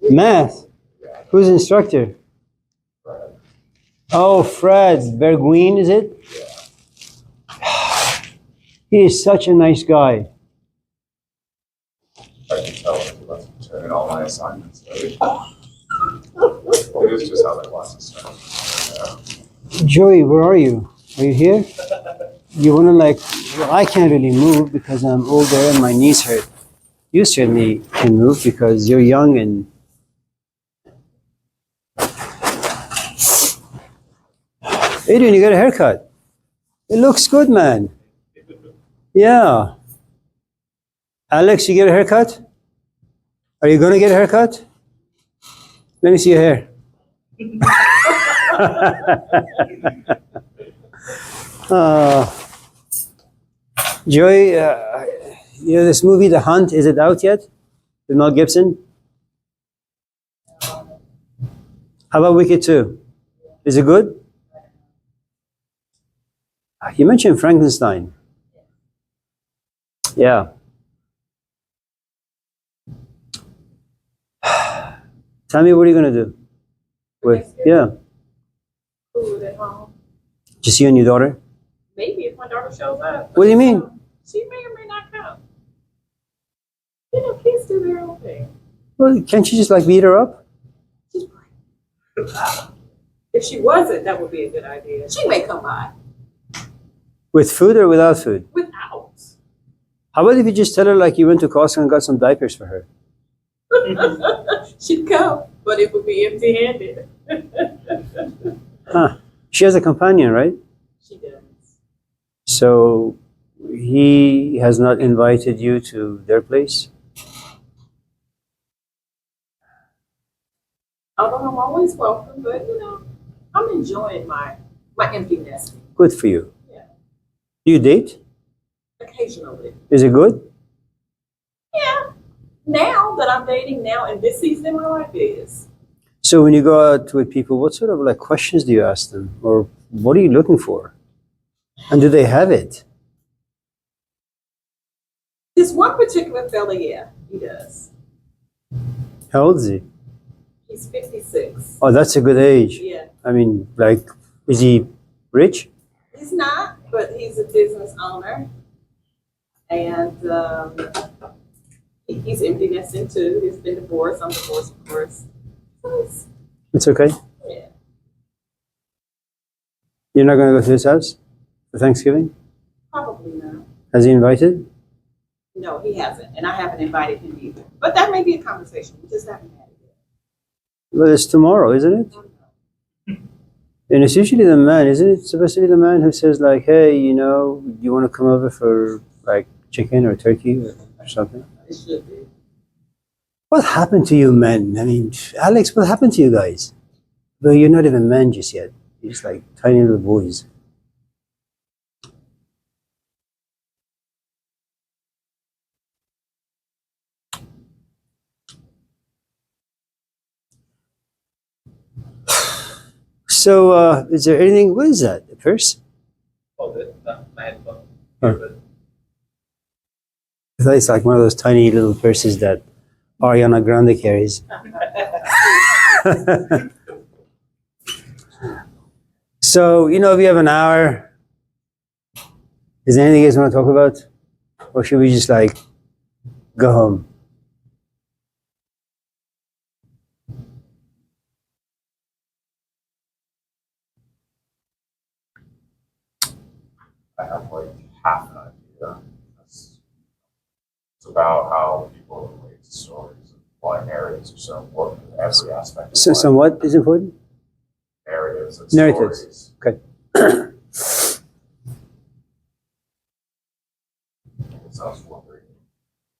Math? Who's the instructor? Oh, Fred Berguin, is it? He is such a nice guy. I can tell he lets me turn in all my assignments. Right? It is just how the classes start. Joey, where are you? Are you here? You want to well, I can't really move because I'm older and my knees hurt. You certainly can move because you're young and... Adrian, you got a haircut. It looks good, man. Yeah. Alex, you get a haircut? Are you going to get a haircut? Let me see your hair. Joey, this movie, The Hunt, is it out yet? With Mel Gibson? How about Wicked 2? Is it good? You mentioned Frankenstein. Yeah. Tell me, what are you going to do? Yeah. Food at home. Just you and your daughter? Maybe if my daughter shows up. What do you mean? She may or may not come. You know, kids do their own thing. Well, can't you just beat her up? If she wasn't, that would be a good idea. She may come by. With food or without food? Without. How about if you just tell her you went to Costco and got some diapers for her? She'd come, but it would be empty-handed. Huh. She has a companion, right? She does. So he has not invited you to their place? Although I'm always welcome, but I'm enjoying my empty nesting. Good for you. Yeah. Do you date? Occasionally. Is it good? Yeah. Now that I'm dating now in this season in my life is. So when you go out with people, what sort of questions do you ask them? Or what are you looking for? And do they have it? This one particular fella, yeah, he does. How old is he? He's 56. Oh, that's a good age. Yeah. I mean, is he rich? He's not, but he's a business owner. And he's empty nesting too. He's been divorced. I'm divorced, of course. So It's okay. yeah. You're not going to go to his house for Thanksgiving? Probably not. Has he invited? No, he hasn't. And I haven't invited him either. But that may be a conversation. We just haven't had it yet. Well, it's tomorrow, isn't it? And it's usually the man, isn't it? Supposed to be the man who says hey, you want to come over for chicken or turkey or something? It should be. What happened to you men? I mean, Alex, what happened to you guys? Well, you're not even men just yet. You're just tiny little boys. So, is there anything? What is that? A purse? Oh, my headphone. Huh. I thought it's one of those tiny little purses that Ariana Grande carries. So, if you have an hour, is there anything you guys want to talk about? Or should we just go home? I have half an idea. It's about how people relate to stories and why narratives are so important in every aspect of So, life. what is important? Narratives and Narratives. stories. Okay. It sounds wondering,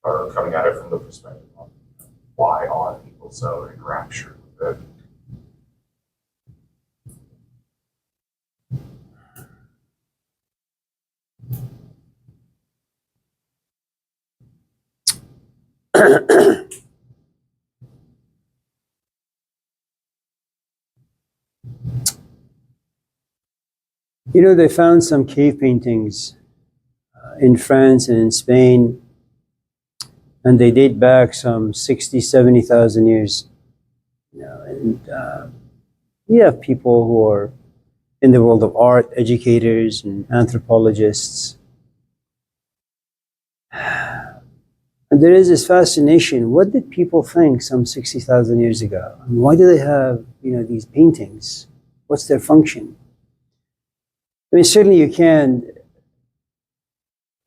or coming at it from the perspective of why are people so enraptured with it? They found some cave paintings in France and in Spain, and they date back some 60, 70,000 years. And you have people who are in the world of art, educators and anthropologists. And there is this fascination. What did people think some 60,000 years ago? And why do they have, these paintings? What's their function? I mean, certainly you can't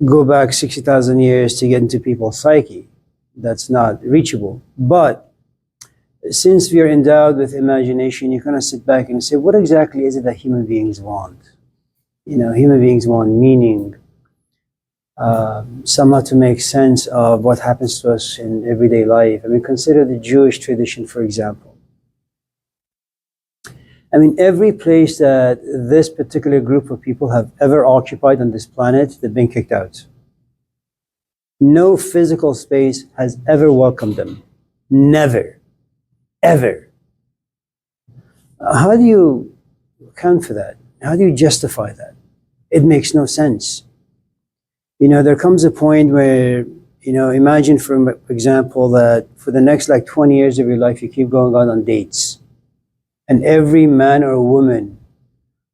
go back 60,000 years to get into people's psyche. That's not reachable. But since we are endowed with imagination, you kind of sit back and say, what exactly is it that human beings want? Human beings want meaning, somehow to make sense of what happens to us in everyday life. I mean, consider the Jewish tradition, for example. I mean, every place that this particular group of people have ever occupied on this planet, they've been kicked out. No physical space has ever welcomed them. Never. Ever. How do you account for that? How do you justify that? It makes no sense. There comes a point where, imagine, for example, that for the next 20 years of your life, you keep going out on dates. And every man or woman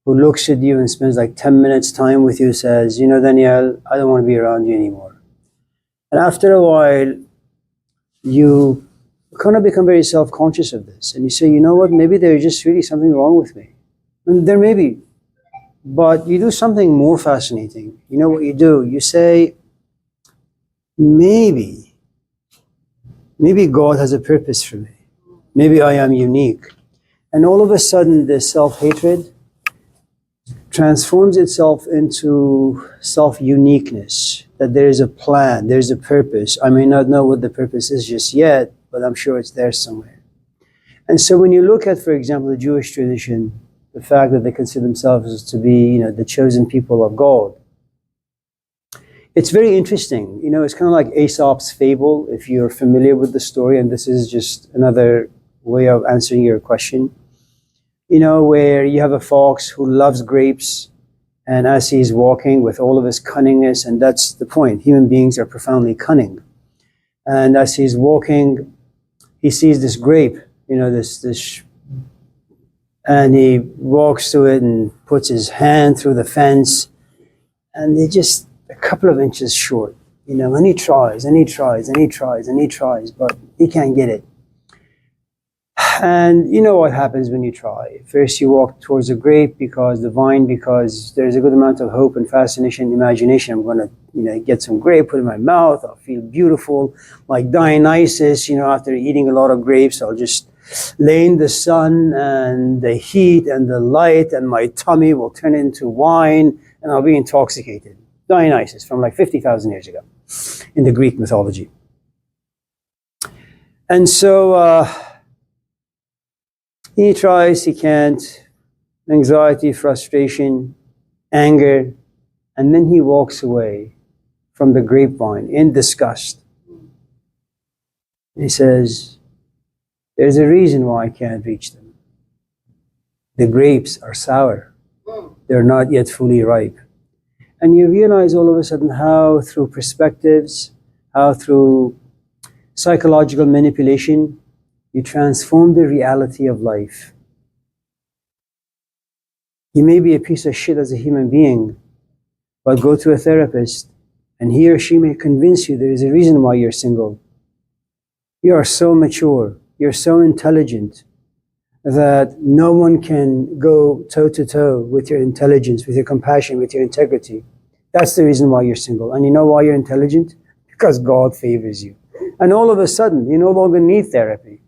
who looks at you and spends 10 minutes time with you says, Danielle, I don't want to be around you anymore. And after a while, you kind of become very self-conscious of this. And you say, you know what, maybe there's just really something wrong with me. And there may be. But you do something more fascinating. You know what you do? You say, maybe God has a purpose for me. Maybe I am unique. And all of a sudden, this self-hatred transforms itself into self-uniqueness, that there is a plan, there's a purpose. I may not know what the purpose is just yet, but I'm sure it's there somewhere. And so when you look at, for example, the Jewish tradition, the fact that they consider themselves to be, the chosen people of God, it's very interesting. It's kind of like Aesop's fable, if you're familiar with the story, and this is just another way of answering your question. Where you have a fox who loves grapes, and as he's walking with all of his cunningness, and that's the point, human beings are profoundly cunning. And as he's walking, he sees this grape, and he walks to it and puts his hand through the fence, and they're just a couple of inches short, and he tries, and he tries, and he tries, and he tries, but he can't get it. And you know what happens when you try. First you walk towards the grape, because the vine, because there's a good amount of hope and fascination, imagination. I'm going to, get some grape, put it in my mouth, I'll feel beautiful. Like Dionysus, after eating a lot of grapes, I'll just lay in the sun and the heat and the light, and my tummy will turn into wine, and I'll be intoxicated. Dionysus, from 50,000 years ago in the Greek mythology. And so, he tries, he can't, anxiety, frustration, anger, and then he walks away from the grapevine in disgust. He says, there's a reason why I can't reach them. The grapes are sour. They're not yet fully ripe. And you realize all of a sudden how through perspectives, how through psychological manipulation, you transform the reality of life. You may be a piece of shit as a human being, but go to a therapist, and he or she may convince you there is a reason why you're single. You are so mature, you're so intelligent, that no one can go toe-to-toe with your intelligence, with your compassion, with your integrity. That's the reason why you're single. And you know why you're intelligent? Because God favors you. And all of a sudden, you no longer need therapy.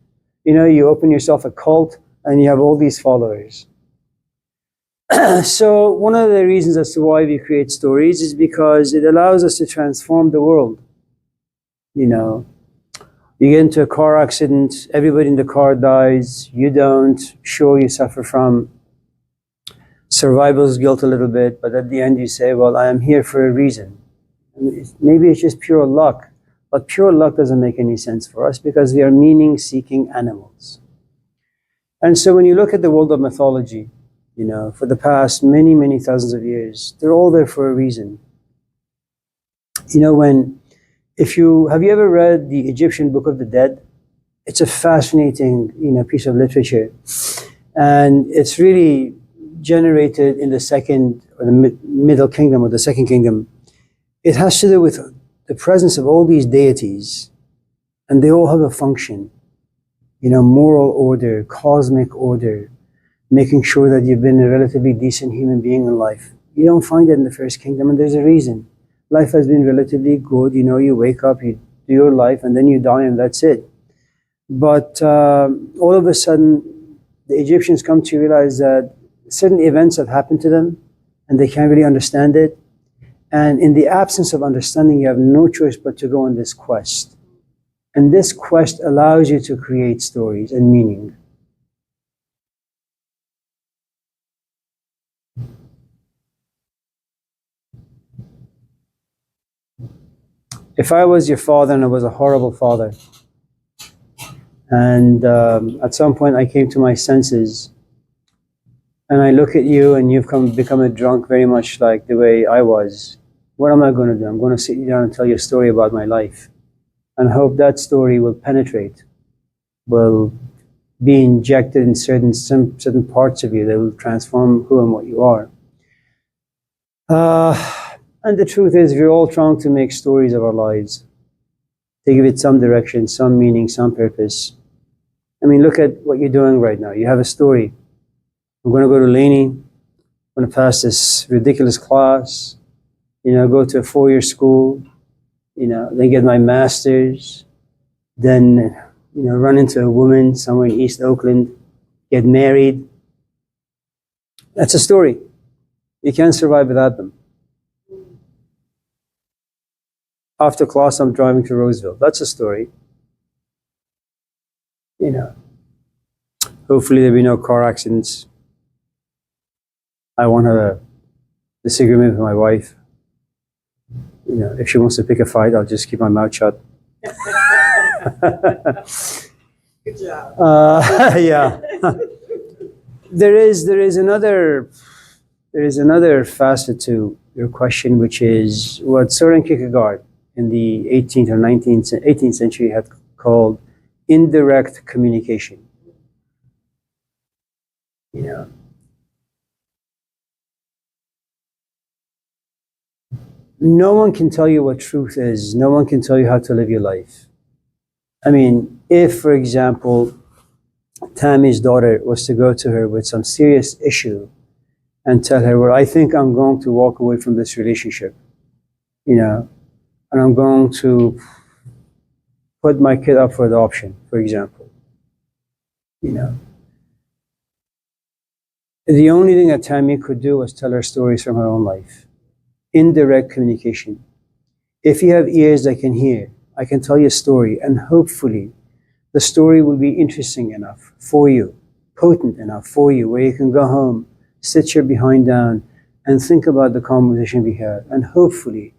You open yourself a cult, and you have all these followers. So one of the reasons as to why we create stories is because it allows us to transform the world. You get into a car accident, everybody in the car dies, you don't. Sure, you suffer from survival's guilt a little bit, but at the end you say, well, I am here for a reason. Maybe it's just pure luck. But pure luck doesn't make any sense for us, because we are meaning-seeking animals. And so when you look at the world of mythology, for the past many, many thousands of years, they're all there for a reason. Have you ever read the Egyptian Book of the Dead? It's a fascinating, piece of literature, and it's really generated in the second or the middle kingdom or the second kingdom. It has to do with the presence of all these deities, and they all have a function. Moral order, cosmic order, making sure that you've been a relatively decent human being in life. You don't find it in the first kingdom, and there's a reason. Life has been relatively good. You wake up, you do your life, and then you die, and that's it. But all of a sudden, the Egyptians come to realize that certain events have happened to them, and they can't really understand it. And in the absence of understanding, you have no choice but to go on this quest. And this quest allows you to create stories and meaning. If I was your father and I was a horrible father, and at some point I came to my senses, and I look at you and you've become a drunk very much like the way I was, what am I going to do? I'm going to sit you down and tell you a story about my life, and hope that story will penetrate, will be injected in certain parts of you that will transform who and what you are. And the truth is, we're all trying to make stories of our lives, to give it some direction, some meaning, some purpose. I mean, look at what you're doing right now. You have a story. I'm going to go to Laney. I'm going to pass this ridiculous class. Go to a 4-year school. Then get my master's. Then, run into a woman somewhere in East Oakland. Get married. That's a story. You can't survive without them. After class, I'm driving to Roseville. That's a story. Hopefully there'll be no car accidents. I won't have a disagreement with my wife. If she wants to pick a fight, I'll just keep my mouth shut. Good job. Yeah. There is another facet to your question, which is what Soren Kierkegaard in the 18th or 18th century had called indirect communication. No one can tell you what truth is. No one can tell you how to live your life. I mean, if, for example, Tammy's daughter was to go to her with some serious issue and tell her, well, I think I'm going to walk away from this relationship, and I'm going to put my kid up for adoption, for example. The only thing that Tammy could do was tell her stories from her own life. Indirect communication. If you have ears that can hear, I can tell you a story, and hopefully the story will be interesting enough for you, potent enough for you, where you can go home, sit your behind down, and think about the conversation we had. And hopefully,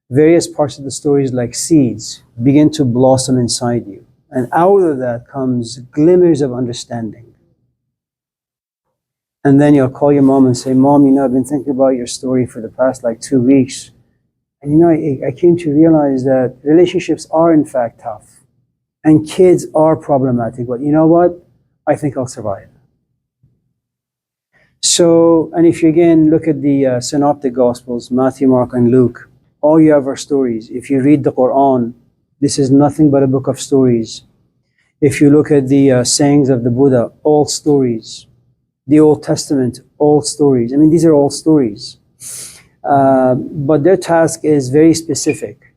various parts of the stories, like seeds, begin to blossom inside you. And out of that comes glimmers of understanding. And then you'll call your mom and say, Mom, I've been thinking about your story for the past 2 weeks. And I came to realize that relationships are in fact tough. And kids are problematic. But you know what? I think I'll survive. So, and if you again look at the synoptic gospels, Matthew, Mark, and Luke, all you have are stories. If you read the Quran, this is nothing but a book of stories. If you look at the sayings of the Buddha, all stories. The Old Testament, all stories. I mean, these are all stories. But their task is very specific.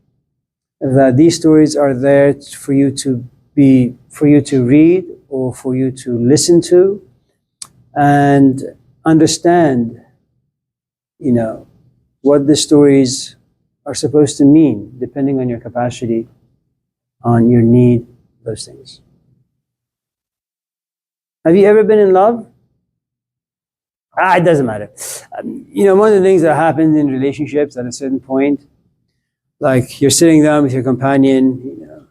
That these stories are there for you to read or for you to listen to and understand, what the stories are supposed to mean, depending on your capacity, on your need, those things. Have you ever been in love? It doesn't matter. One of the things that happens in relationships at a certain point, like you're sitting down with your companion,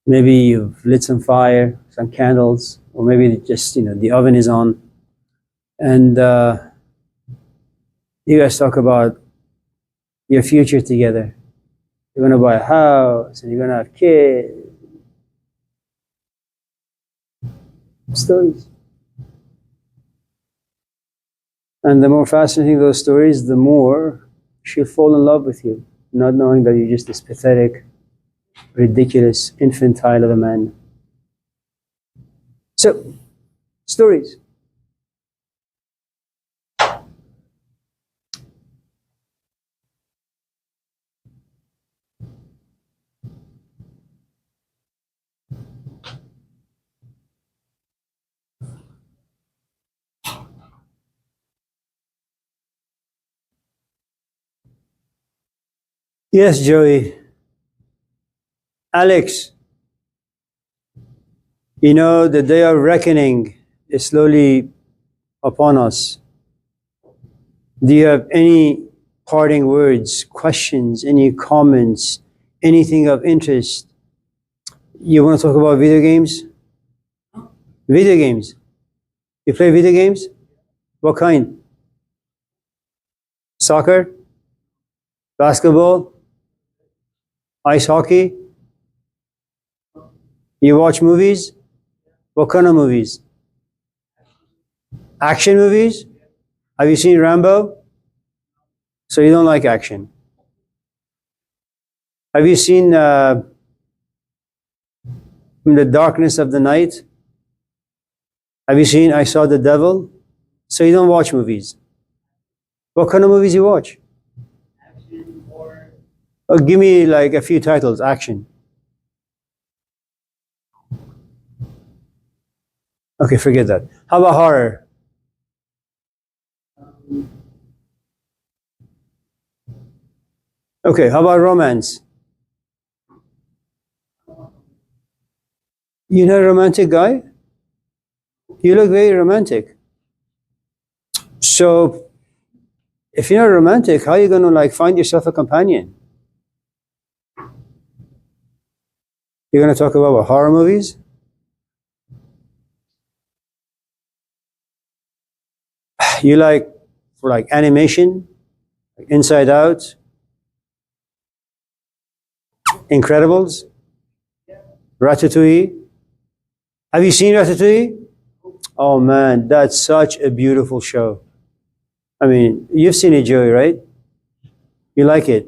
maybe you've lit some fire, some candles, or maybe just, the oven is on, and you guys talk about your future together. You're going to buy a house, and you're going to have kids. Stories. And the more fascinating those stories, the more she'll fall in love with you, not knowing that you're just this pathetic, ridiculous, infantile of a man. So, stories. Yes, Joey. Alex, you know, the day of reckoning is slowly upon us. Do you have any parting words, questions, any comments, anything of interest? You want to talk about video games? Video games. You play video games? What kind? Soccer? Basketball? Ice hockey? You watch movies? What kind of movies? Action movies? Have you seen Rambo? So you don't like action. Have you seen In the Darkness of the Night? Have you seen I Saw the Devil? So you don't watch movies. What kind of movies you watch? Action, horror. Oh, give me like a few titles. Action. Okay, forget that. How about horror? Okay, how about romance? You're not a romantic guy? You look very romantic. So, if you're not romantic, how are you going to like find yourself a companion? You're going to talk about what, horror movies? You like for like animation, like Inside Out, Incredibles, Ratatouille. Have you seen Ratatouille? Oh man, that's such a beautiful show. I mean, you've seen it, Joey, right? You like it?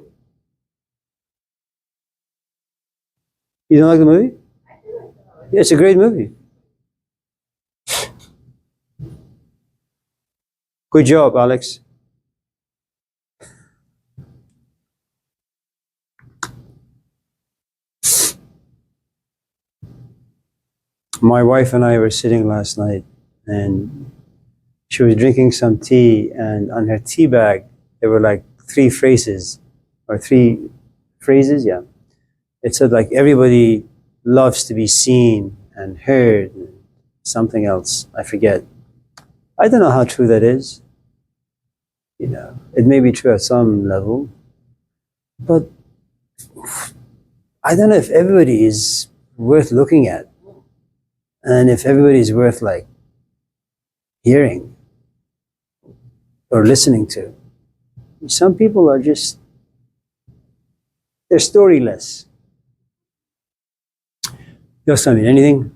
You don't like the movie? Yeah, it's a great movie. Good job, Alex. My wife and I were sitting last night, and she was drinking some tea, and on her tea bag, there were like three phrases, or three phrases, yeah. It said like, everybody loves to be seen and heard, and something else, I forget. I don't know how true that is. You know, it may be true at some level, but I don't know if everybody is worth looking at, and if everybody is worth like hearing or listening to. Some people are just, they're storyless. Yes, I mean, anything?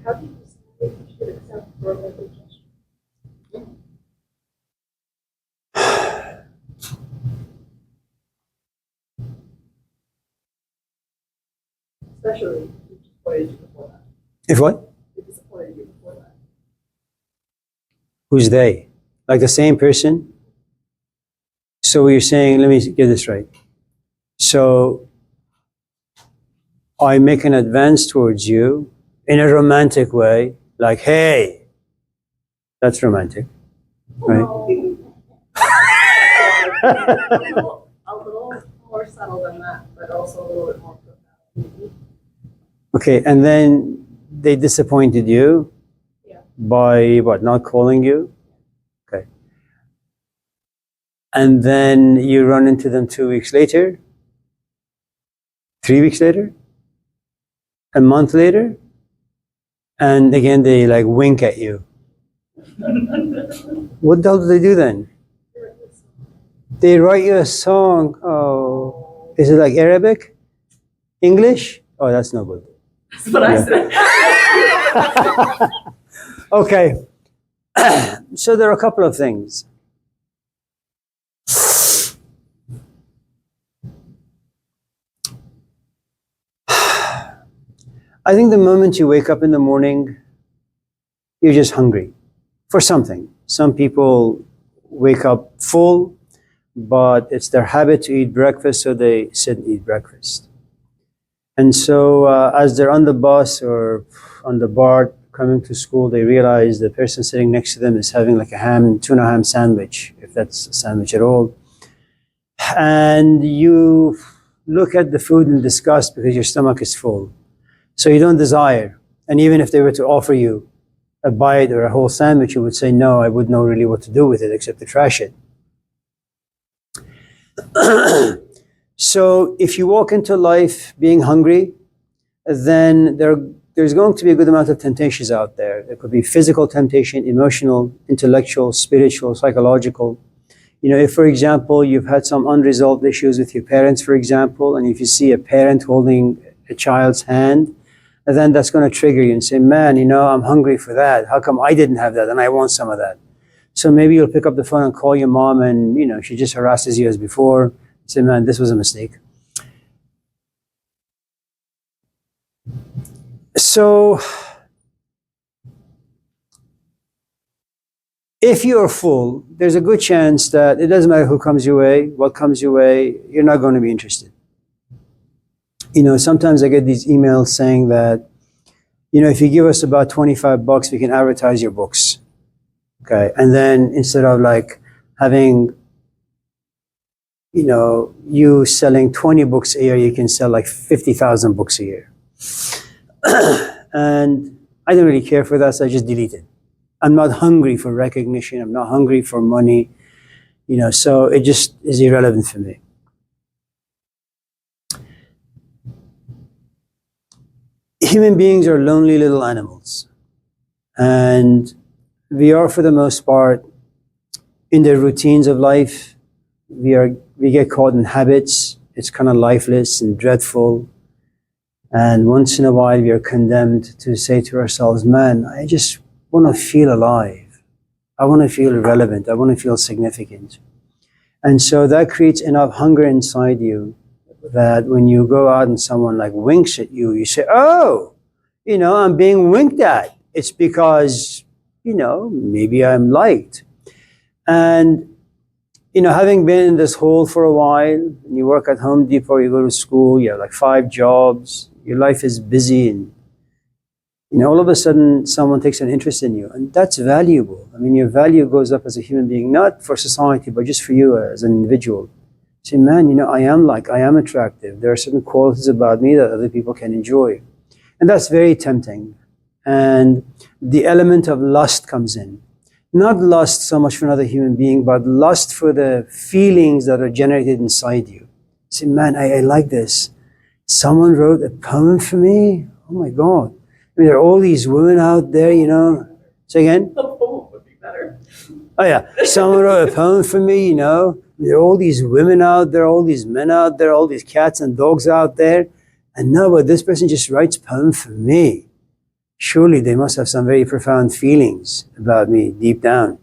How do you decide if you should accept verbal rejection? Especially if you disappointed you before that. If what? If disappointed you before that. Who's they? Like the same person? So you're saying, let me get this right. So I make an advance towards you in a romantic way, like, hey, that's romantic, right? A little more subtle than that, but also a little bit more profound. Okay, and then they disappointed you Yeah. by what, not calling you? Okay. And then you run into them 2 weeks later, 3 weeks later, a month later, and again they like wink at you. What the hell do they do then? They write you a song. Oh, is it like Arabic? English? Oh, that's no good. That's what I said. Okay. So there are a couple of things. I think the moment you wake up in the morning, you're just hungry for something. Some people wake up full, but it's their habit to eat breakfast, so they sit and eat breakfast. And so as they're on the bus or on the BART coming to school, they realize the person sitting next to them is having like a tuna ham sandwich, if that's a sandwich at all. And you look at the food in disgust because your stomach is full. So you don't desire. And even if they were to offer you a bite or a whole sandwich, you would say, no, I wouldn't know really what to do with it except to trash it. So if you walk into life being hungry, then there's going to be a good amount of temptations out there. There could be physical temptation, emotional, intellectual, spiritual, psychological. You know, if, for example, you've had some unresolved issues with your parents, for example, and if you see a parent holding a child's hand, then that's going to trigger you and say, man, you know, I'm hungry for that. How come I didn't have that and I want some of that? So maybe you'll pick up the phone and call your mom and, you know, she just harasses you as before. Say, man, this was a mistake. So if you're full, there's a good chance that it doesn't matter who comes your way, what comes your way, you're not going to be interested. You know, sometimes I get these emails saying that, you know, if you give us about $25, we can advertise your books. Okay. And then instead of like having, you know, you selling 20 books a year, you can sell like 50,000 books a year. And I don't really care for that, so I just delete it. I'm not hungry for recognition. I'm not hungry for money, you know, so it just is irrelevant for me. Human beings are lonely little animals. And we are, for the most part, in the routines of life. We get caught in habits. It's kind of lifeless and dreadful. And once in a while, we are condemned to say to ourselves, man, I just want to feel alive. I want to feel relevant. I want to feel significant. And so that creates enough hunger inside you that when you go out and someone like winks at you, you say, oh, you know, I'm being winked at. It's because, you know, maybe I'm liked. And, you know, having been in this hole for a while, and you work at Home Depot, you go to school, you have like 5 jobs, your life is busy, and, you know, all of a sudden someone takes an interest in you, and that's valuable. I mean, your value goes up as a human being, not for society, but just for you as an individual. Say, man, you know, I am attractive. There are certain qualities about me that other people can enjoy. And that's very tempting. And the element of lust comes in. Not lust so much for another human being, but lust for the feelings that are generated inside you. Say, man, I like this. Someone wrote a poem for me? Oh my God. I mean, there are all these women out there, you know. Say again? The poem would be better. Oh yeah, someone wrote a poem for me, you know. There are all these women out there, all these men out there, all these cats and dogs out there. And no, but this person just writes poem for me. Surely they must have some very profound feelings about me deep down.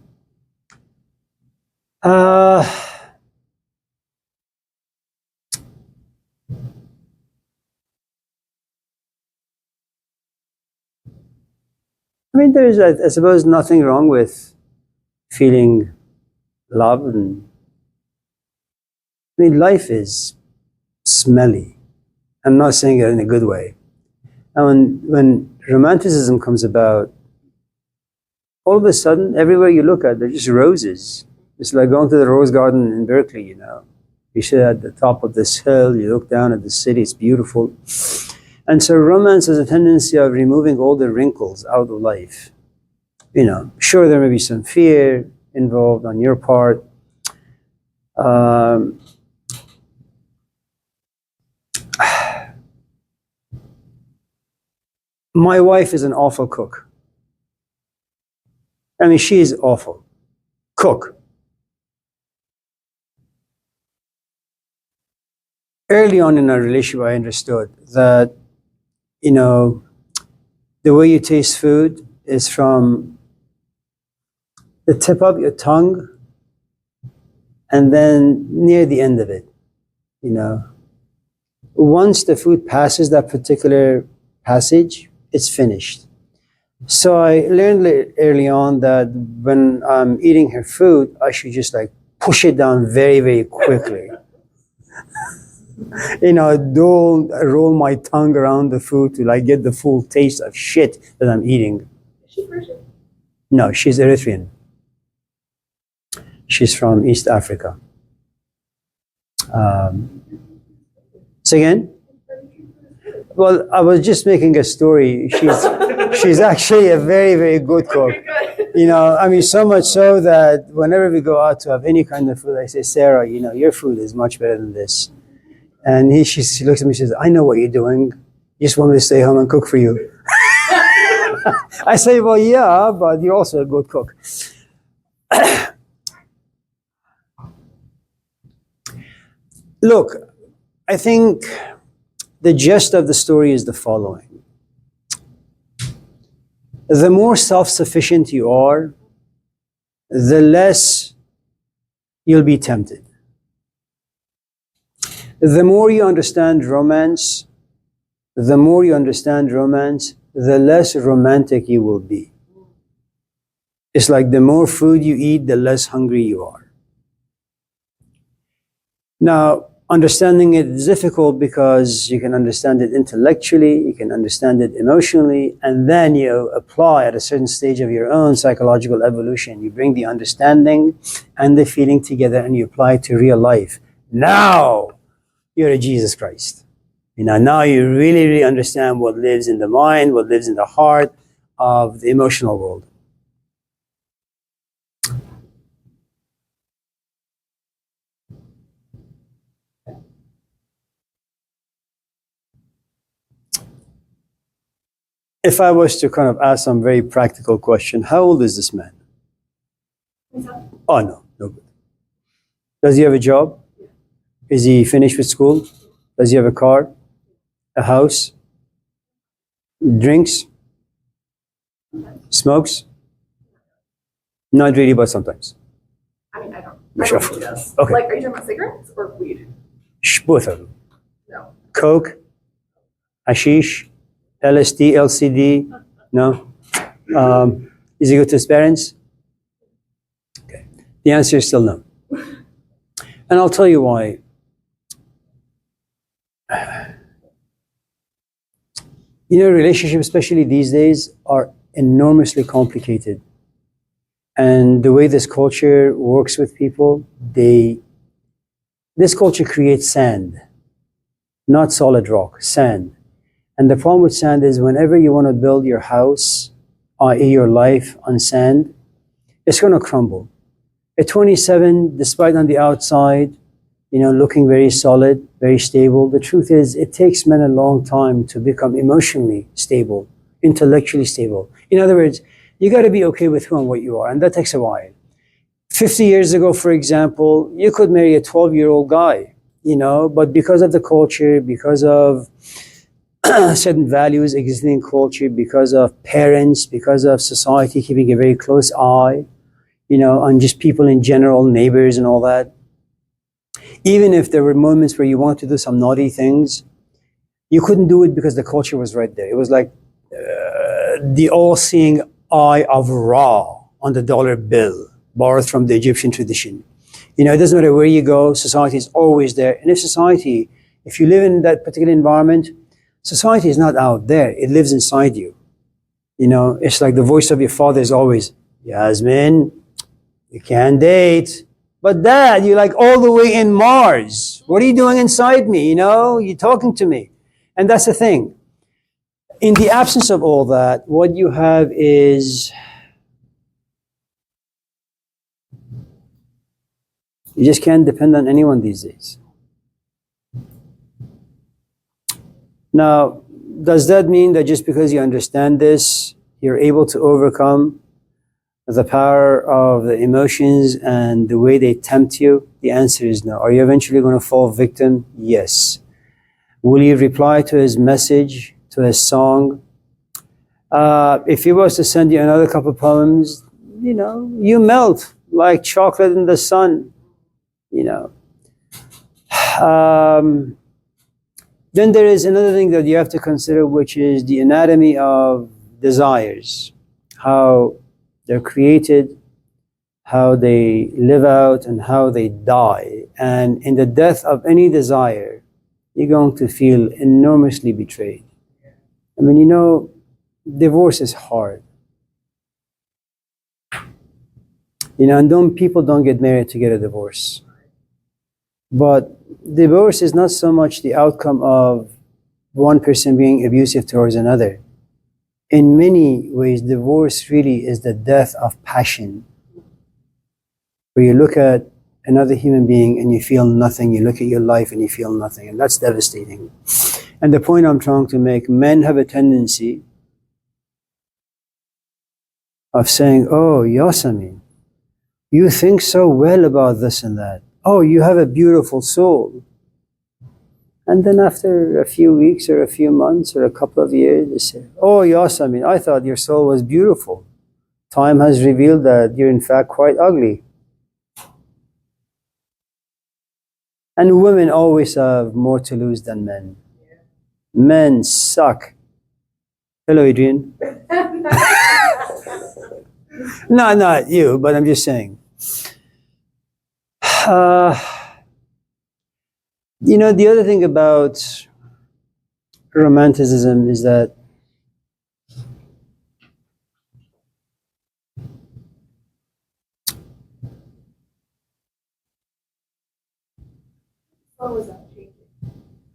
I mean, there's, I suppose, nothing wrong with feeling love. And I mean, life is smelly. I'm not saying it in a good way. And when romanticism comes about, all of a sudden, everywhere you look at, they're just roses. It's like going to the rose garden in Berkeley, you know. You sit at the top of this hill, you look down at the city, it's beautiful. And so romance has a tendency of removing all the wrinkles out of life. You know, sure, there may be some fear involved on your part. My wife is an awful cook. I mean, she is awful. Cook. early on in our relationship, I understood that, you know, the way you taste food is from the tip of your tongue and then near the end of it, you know. Once the food passes that particular passage, it's finished. So I learned early on that when I'm eating her food, I should just like push it down very, very quickly. You know, don't roll my tongue around the food to like get the full taste of shit that I'm eating. Is she Persian? No, she's Eritrean. She's from East Africa. Say again? Well, I was just making a story. She's actually a very, very good cook. Okay, good. You know, I mean, so much so that whenever we go out to have any kind of food, I say, Sarah, you know, your food is much better than this. And she looks at me and says, I know what you're doing. You just want me to stay home and cook for you. I say, well, yeah, but you're also a good cook. Look, I think the gist of the story is the following. The more self-sufficient you are, the less you'll be tempted. The more you understand romance, the less romantic you will be. It's like the more food you eat, the less hungry you are. Now, understanding it is difficult because you can understand it intellectually, you can understand it emotionally, and then you apply at a certain stage of your own psychological evolution. You bring the understanding and the feeling together and you apply it to real life. Now, you're a Jesus Christ. You know, now you really, really understand what lives in the mind, what lives in the heart of the emotional world. If I was to kind of ask some very practical question, how old is this man? Oh, no good. Does he have a job? Is he finished with school? Does he have a car? A house? Drinks? Smokes? Not really, but sometimes. I mean, I don't Sure. know what he does. Okay. Like, are you talking about cigarettes or weed? Both of them. No. Coke? Hashish? LSD? LCD? No? Is he good to his parents? Okay. The answer is still no. And I'll tell you why. You know, relationships, especially these days, are enormously complicated. And the way this culture works with people, this culture creates sand, not solid rock, sand. And the problem with sand is whenever you want to build your house, i.e. your life on sand, it's going to crumble. At 27, despite on the outside, you know, looking very solid, very stable, the truth is it takes men a long time to become emotionally stable, intellectually stable. In other words, you got to be okay with who and what you are, and that takes a while. 50 years ago, for example, you could marry a 12-year-old guy, you know, but because of the culture, because of certain values existing in culture, because of parents, because of society keeping a very close eye, you know, on just people in general, neighbors and all that. Even if there were moments where you wanted to do some naughty things, you couldn't do it because the culture was right there. It was like the all-seeing eye of Ra on the dollar bill, borrowed from the Egyptian tradition. You know, it doesn't matter where you go, society is always there. And if you live in that particular environment, society is not out there, it lives inside you. You know, it's like the voice of your father is always, Yasmin, you can't date. But Dad, you're like all the way in Mars. What are you doing inside me? You know, you're talking to me. And that's the thing. In the absence of all that, what you have is you just can't depend on anyone these days. Now, does that mean that just because you understand this, you're able to overcome the power of the emotions and the way they tempt you? The answer is no. Are you eventually going to fall victim? Yes. Will you reply to his message, to his song? If he was to send you another couple poems, you melt like chocolate in the sun, you know. Then there is another thing that you have to consider, which is the anatomy of desires, how they're created, how they live out, and how they die. And in the death of any desire, you're going to feel enormously betrayed. I mean, divorce is hard. And people don't get married to get a divorce. But divorce is not so much the outcome of one person being abusive towards another. In many ways, divorce really is the death of passion. Where you look at another human being and you feel nothing, you look at your life and you feel nothing, and that's devastating. And the point I'm trying to make, men have a tendency of saying, oh, Yasamin, you think so well about this and that. Oh, you have a beautiful soul. And then after a few weeks or a few months or a couple of years, they say, oh, Yasamin, I thought your soul was beautiful. Time has revealed that you're in fact quite ugly. And women always have more to lose than men. Men suck. Hello, Adrian. No, not you, but I'm just saying. The other thing about romanticism is that What was that changing?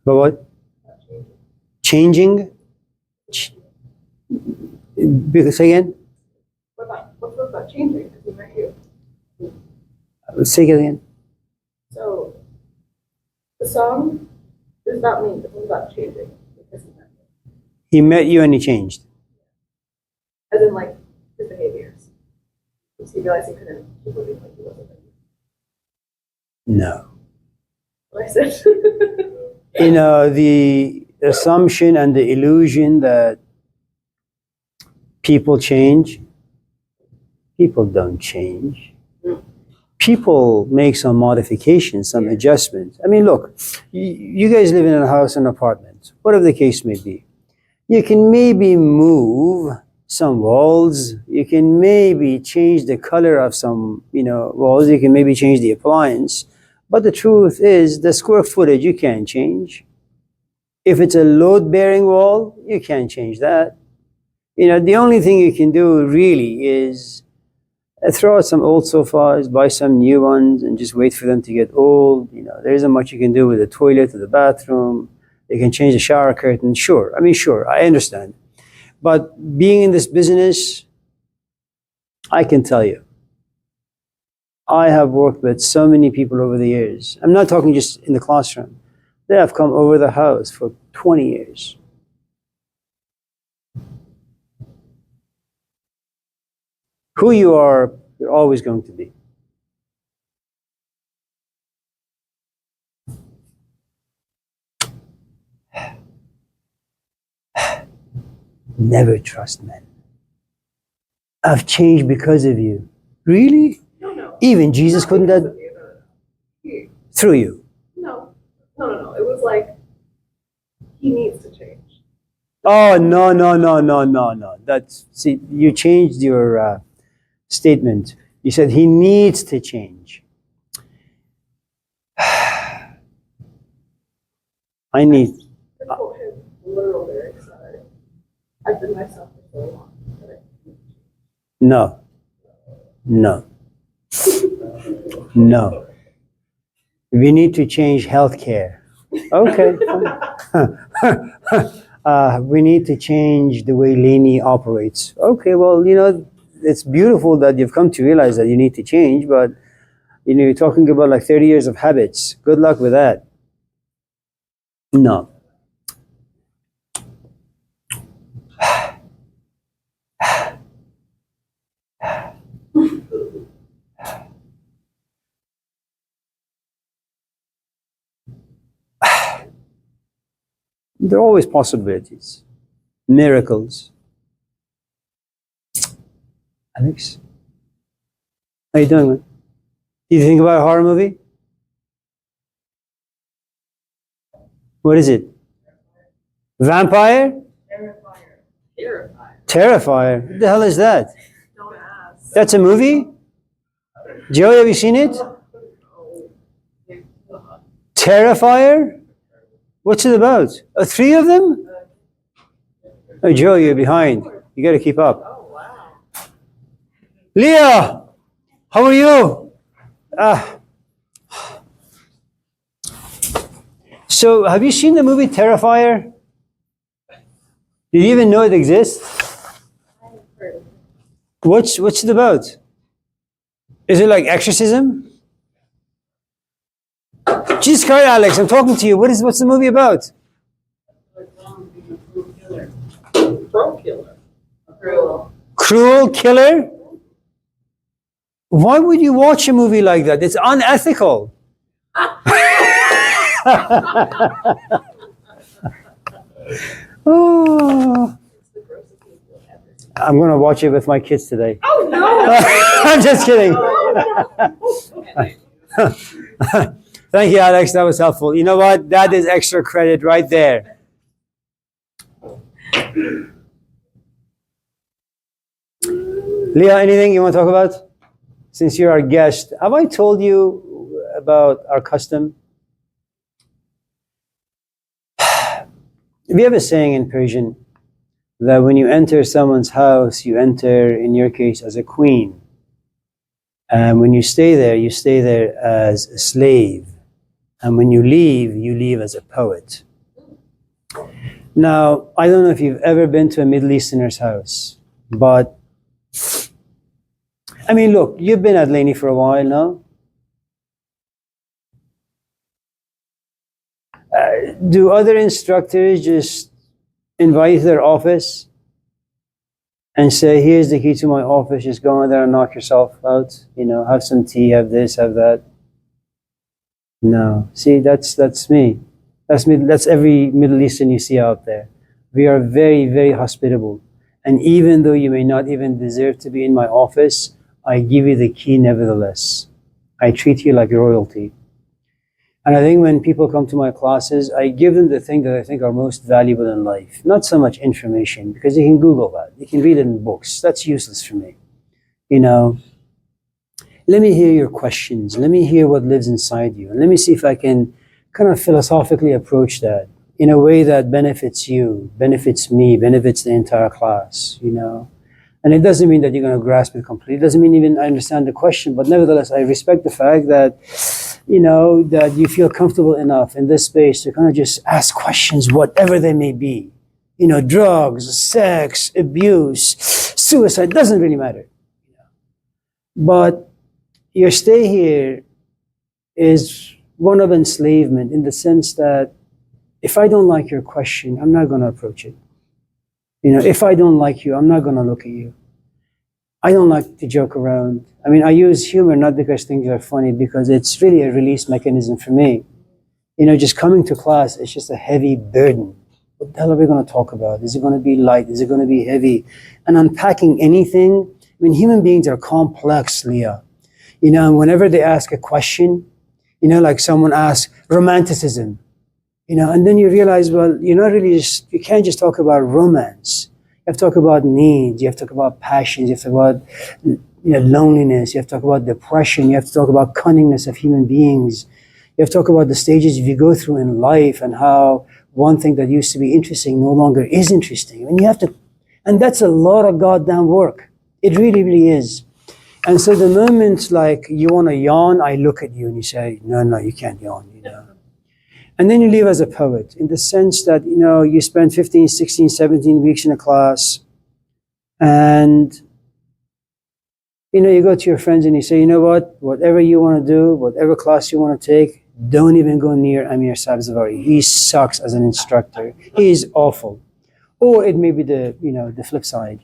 but what? That Changing? changing. Because again? What was that changing? Because he met you. Say it again. So the song does that mean that was that changing because he met you? He met you and he changed. As in like his behaviors. Because he realized he couldn't keep living like he wasn't. No. What I said. The assumption and the illusion that people change, people don't change. People make some modifications, some adjustments. I mean, look, you guys live in a house, an apartment, whatever the case may be. You can maybe move some walls. You can maybe change the color of some, walls. You can maybe change the appliance. But the truth is, the square footage, you can't change. If it's a load-bearing wall, you can't change that. The only thing you can do really is throw out some old sofas, buy some new ones, and just wait for them to get old. There isn't much you can do with the toilet or the bathroom. You can change the shower curtain. Sure, I understand. But being in this business, I can tell you, I have worked with so many people over the years. I'm not talking just in the classroom. They have come over the house for 20 years. Who you are, you're always going to be. Never trust men. I've changed because of you. Really? No. Even Jesus couldn't have through you. No. It was like he needs to change. Oh, no. You changed your statement. You said he needs to change. I need. To quote his literal lyrics are, I've been myself for so long. No. We need to change healthcare. Okay. We need to change the way Laney operates. Okay, well, it's beautiful that you've come to realize that you need to change, but you're talking about like 30 years of habits. Good luck with that. No. There are always possibilities, miracles. Alex, how you doing, man? Do you think about a horror movie? What is it? Vampire? Terrifier. What the hell is that? Don't ask. That's a movie? Joey, have you seen it? Terrifier? What's it about? Three of them? Oh, Joe, you're behind. You got to keep up. Oh, wow. Leah, how are you? So, have you seen the movie Terrifier? Did you even know it exists? What's it about? Is it like exorcism? Jesus Christ, Alex, I'm talking to you. What's the movie about? Pro killer. Cruel. Cruel killer? Why would you watch a movie like that? It's unethical. Oh. I'm going to watch it with my kids today. Oh, no. I'm just kidding. Thank you, Alex. That was helpful. You know what? That is extra credit right there. Leah, anything you want to talk about? Since you're our guest, have I told you about our custom? We have a saying in Persian that when you enter someone's house, you enter, in your case, as a queen. And when you stay there as a slave. And when you leave as a poet. Now, I don't know if you've ever been to a Middle Easterner's house, but I mean, look, you've been at Laney for a while now. Do other instructors just invite you to their office and say, here's the key to my office, just go in there and knock yourself out, you know, have some tea, have this, have that? No. See, that's me. That's every Middle Eastern you see out there. We are very, very hospitable. And even though you may not even deserve to be in my office, I give you the key nevertheless. I treat you like royalty. And I think when people come to my classes, I give them the thing that I think are most valuable in life. Not so much information, because they can Google that. They can read it in books. That's useless for me. You know, let me hear your questions. Let me hear what lives inside you. And let me see if I can kind of philosophically approach that in a way that benefits you, benefits me, benefits the entire class, you know. And it doesn't mean that you're going to grasp it completely. It doesn't mean even I understand the question, but nevertheless, I respect the fact that, you know, that you feel comfortable enough in this space to kind of just ask questions, whatever they may be. You know, drugs, sex, abuse, suicide, doesn't really matter. But your stay here is one of enslavement in the sense that if I don't like your question, I'm not going to approach it. You know, if I don't like you, I'm not going to look at you. I don't like to joke around. I mean, I use humor not because things are funny, because it's really a release mechanism for me. You know, just coming to class, it's just a heavy burden. What the hell are we going to talk about? Is it going to be light? Is it going to be heavy? And unpacking anything, I mean, human beings are complex, Leah. You know, and whenever they ask a question, you know, like someone asks romanticism, you know, and then you realize, well, you're not really just, you can't just talk about romance. You have to talk about needs, you have to talk about passions, you have to talk about, you know, loneliness, you have to talk about depression, you have to talk about cunningness of human beings. You have to talk about the stages you go through in life and how one thing that used to be interesting no longer is interesting. I mean, you have to, and that's a lot of goddamn work. It really, really is. And so the moment like you want to yawn, I look at you and you say, no, you can't yawn, you know. And then you leave as a poet in the sense that, you know, you spend 15, 16, 17 weeks in a class and, you know, you go to your friends and you say, you know what, whatever you want to do, whatever class you want to take, don't even go near Amir Sabzavari. He sucks as an instructor. He's awful. Or it may be the, you know, the flip side.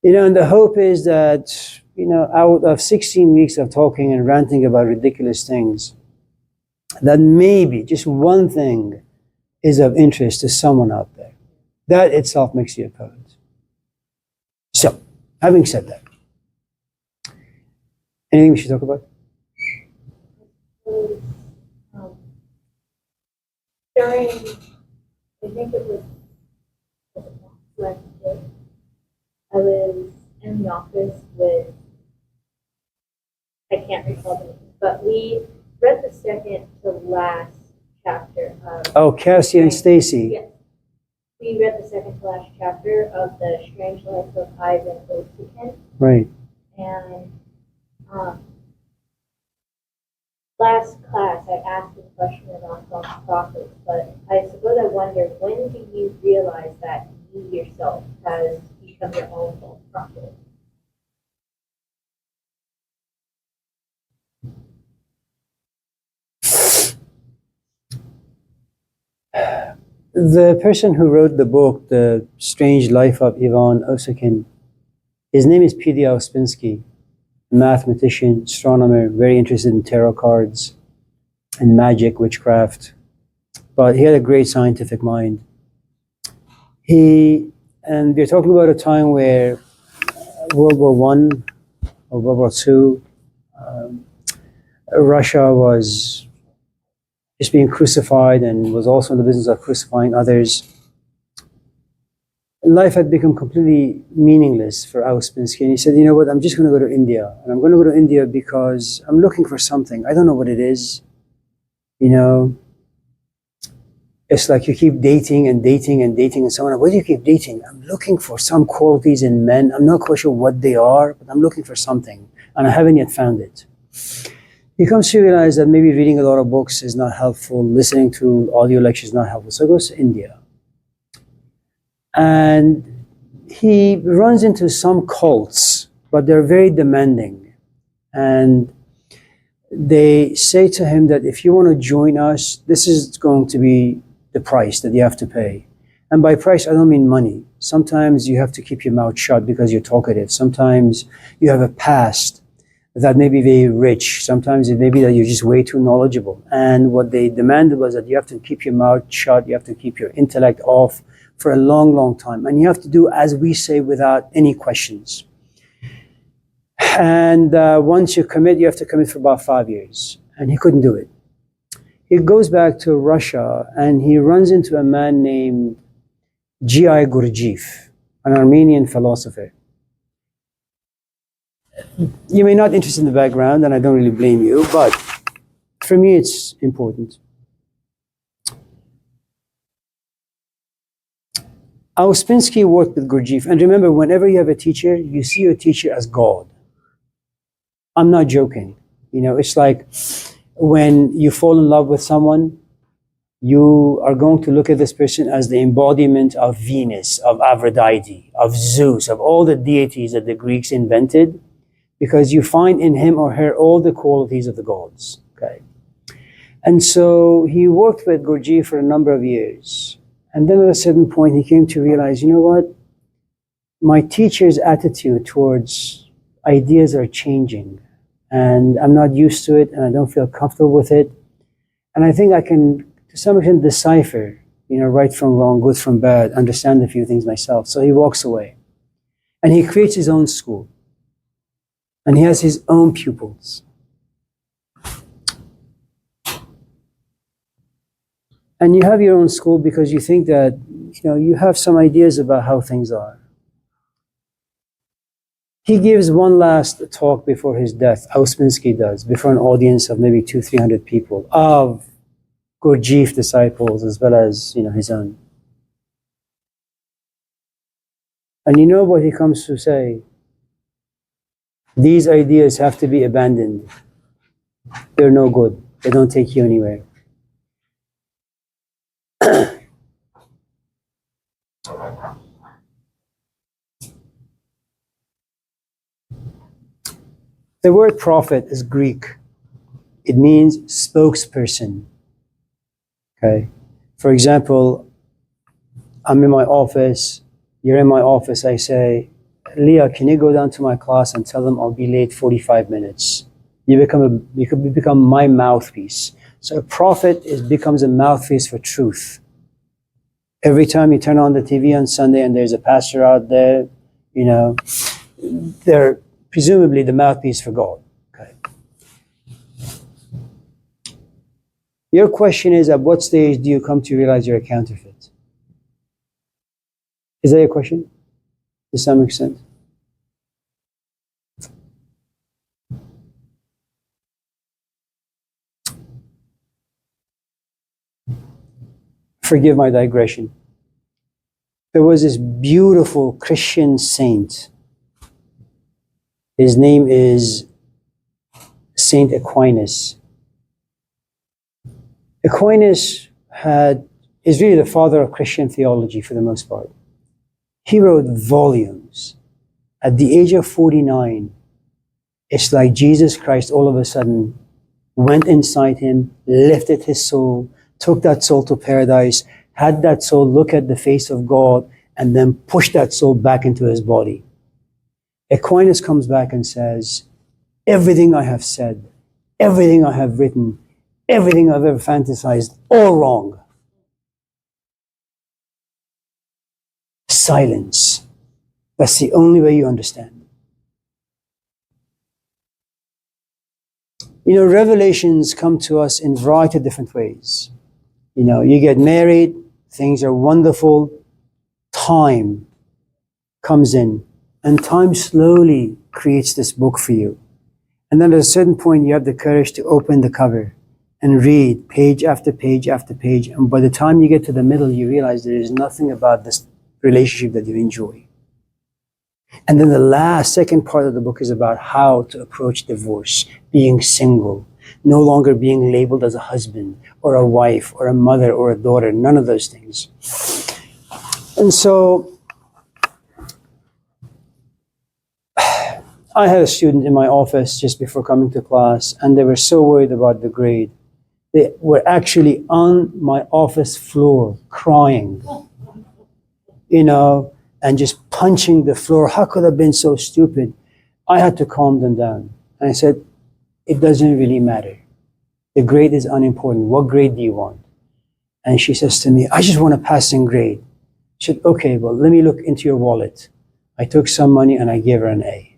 You know, and the hope is that, you know, out of 16 weeks of talking and ranting about ridiculous things, that maybe just one thing is of interest to someone out there. That itself makes you a poet. So, having said that, anything we should talk about? Um, During, I think it was last year, I was in the office with, I can't recall the name, but we read the second to last chapter of. Oh, Cassie and Stacy. Yes. We read the second to last chapter of The Strange Life of Ivan Ossikin. Right. And last class, I asked a question about false prophets, but I suppose I wonder, when do you realize that you yourself has become your own false prophet? The person who wrote the book, The Strange Life of Ivan Ossikin, his name is P.D. Ouspensky, a mathematician, astronomer, very interested in tarot cards and magic, witchcraft. But he had a great scientific mind. And we're talking about a time where World War I or World War II, Russia was just being crucified and was also in the business of crucifying others. Life had become completely meaningless for Ouspensky. And he said, you know what, I'm just going to go to India. And I'm going to go to India because I'm looking for something. I don't know what it is. You know, it's like you keep dating and dating and dating and so on. Why do you keep dating? I'm looking for some qualities in men. I'm not quite sure what they are, but I'm looking for something. And I haven't yet found it. He comes to realize that maybe reading a lot of books is not helpful, listening to audio lectures is not helpful. So he goes to India. And he runs into some cults, but they're very demanding. And they say to him that if you want to join us, this is going to be the price that you have to pay. And by price, I don't mean money. Sometimes you have to keep your mouth shut because you're talkative. Sometimes you have a past that may be very rich. Sometimes it may be that you're just way too knowledgeable. And what they demanded was that you have to keep your mouth shut, you have to keep your intellect off for a long, long time. And you have to do as we say without any questions. And once you commit, you have to commit for about 5 years. And he couldn't do it. He goes back to Russia and he runs into a man named G.I. Gurdjieff, an Armenian philosopher. You may not be interested in the background, and I don't really blame you, but for me it's important. Ouspensky worked with Gurdjieff, and remember, whenever you have a teacher, you see your teacher as God. I'm not joking. You know, it's like when you fall in love with someone, you are going to look at this person as the embodiment of Venus, of Aphrodite, of Zeus, of all the deities that the Greeks invented, because you find in him or her all the qualities of the gods. Okay, and so he worked with Gurdjieff for a number of years. And then at a certain point, he came to realize, you know what? My teacher's attitude towards ideas are changing. And I'm not used to it, and I don't feel comfortable with it. And I think I can, to some extent, decipher, you know, right from wrong, good from bad, understand a few things myself. So he walks away. And he creates his own school. And he has his own pupils. And you have your own school because you think that, you know, you have some ideas about how things are. He gives one last talk before his death, Ouspensky does, before an audience of maybe 200-300 people, of Gurdjieff disciples as well as, you know, his own. And you know what he comes to say? These ideas have to be abandoned. They're no good. They don't take you anywhere. The word prophet is Greek. It means spokesperson. Okay. For example, I'm in my office, you're in my office, I say, Leah, can you go down to my class and tell them I'll be late 45 minutes? You could become my mouthpiece. So a prophet becomes a mouthpiece for truth. Every time you turn on the TV on Sunday and there's a pastor out there, you know, they're presumably the mouthpiece for God. Okay. Your question is, at what stage do you come to realize you're a counterfeit? Is that your question? To some extent? Forgive my digression. There was this beautiful Christian saint. His name is Saint Aquinas. Aquinas is really the father of Christian theology for the most part. He wrote volumes. At the age of 49, it's like Jesus Christ all of a sudden went inside him, lifted his soul, took that soul to paradise, had that soul look at the face of God, and then pushed that soul back into his body. Aquinas comes back and says, everything I have said, everything I have written, everything I've ever fantasized, all wrong. Silence. That's the only way you understand. You know, revelations come to us in a variety of different ways. You know, you get married, things are wonderful, time comes in, and time slowly creates this book for you. And then at a certain point, you have the courage to open the cover and read page after page after page. And by the time you get to the middle, you realize there is nothing about this relationship that you enjoy. And then the second part of the book is about how to approach divorce, being single, no longer being labeled as a husband or a wife or a mother or a daughter, none of those things. And so I had a student in my office just before coming to class, and they were so worried about the grade. They were actually on my office floor crying, you know, and just punching the floor. How could I have been so stupid? I had to calm them down. And I said, it doesn't really matter. The grade is unimportant. What grade do you want? And she says to me, I just want a passing grade. I said, okay, well, let me look into your wallet. I took some money and I gave her an A.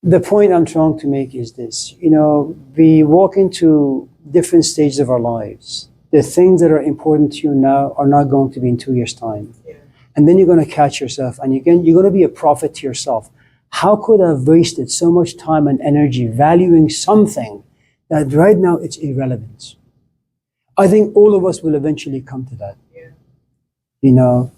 The point I'm trying to make is this. You know, we walk into different stages of our lives. The things that are important to you now are not going to be in 2 years' time. Yeah. And then you're going to catch yourself, and you're going to be a prophet to yourself. How could I have wasted so much time and energy valuing something that right now it's irrelevant? I think all of us will eventually come to that. Yeah. You know,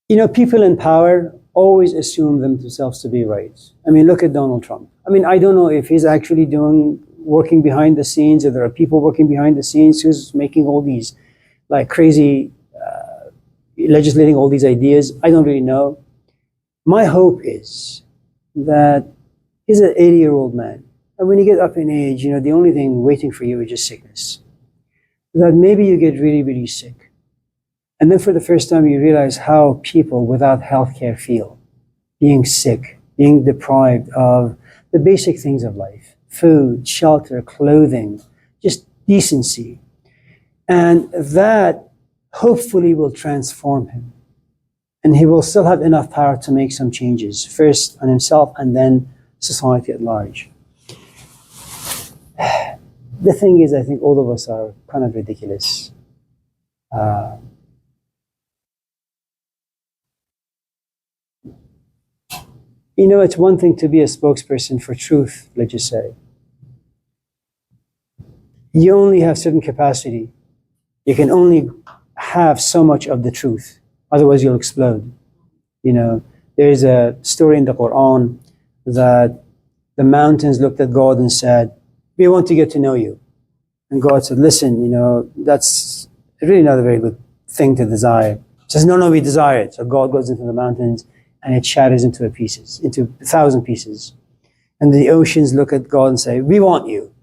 you know, people in power always assume themselves to be right. I mean, look at Donald Trump. I mean, I don't know if he's actually working behind the scenes, or there are people working behind the scenes who's making all these like crazy, legislating all these ideas. I don't really know. My hope is that he's an 80-year-old man. And when you get up in age, you know, the only thing waiting for you is just sickness. That maybe you get really, really sick. And then for the first time, you realize how people without healthcare feel. Being sick, being deprived of the basic things of life. Food, shelter, clothing, just decency. And that hopefully will transform him. And he will still have enough power to make some changes, first on himself and then society at large. The thing is, I think all of us are kind of ridiculous. You know, it's one thing to be a spokesperson for truth, let's just say. You only have certain capacity. You can only have so much of the truth. Otherwise, you'll explode. You know, there's a story in the Quran that the mountains looked at God and said, we want to get to know you. And God said, listen, you know, that's really not a very good thing to desire. He says, no, we desire it. So God goes into the mountains and it shatters into 1,000 pieces. And the oceans look at God and say, we want you.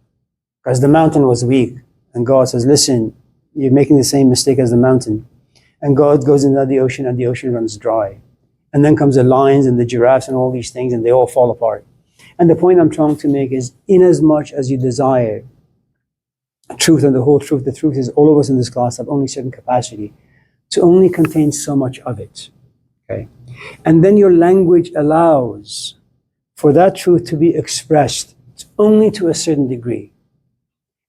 Because the mountain was weak. And God says, listen, You're making the same mistake as the mountain. And God goes into the ocean and the ocean runs dry. And then comes the lions and the giraffes and all these things and they all fall apart. And the point I'm trying to make is, inasmuch as you desire truth and the whole truth, the truth is all of us in this class have only certain capacity to only contain so much of it. Okay? And then your language allows for that truth to be expressed only to a certain degree.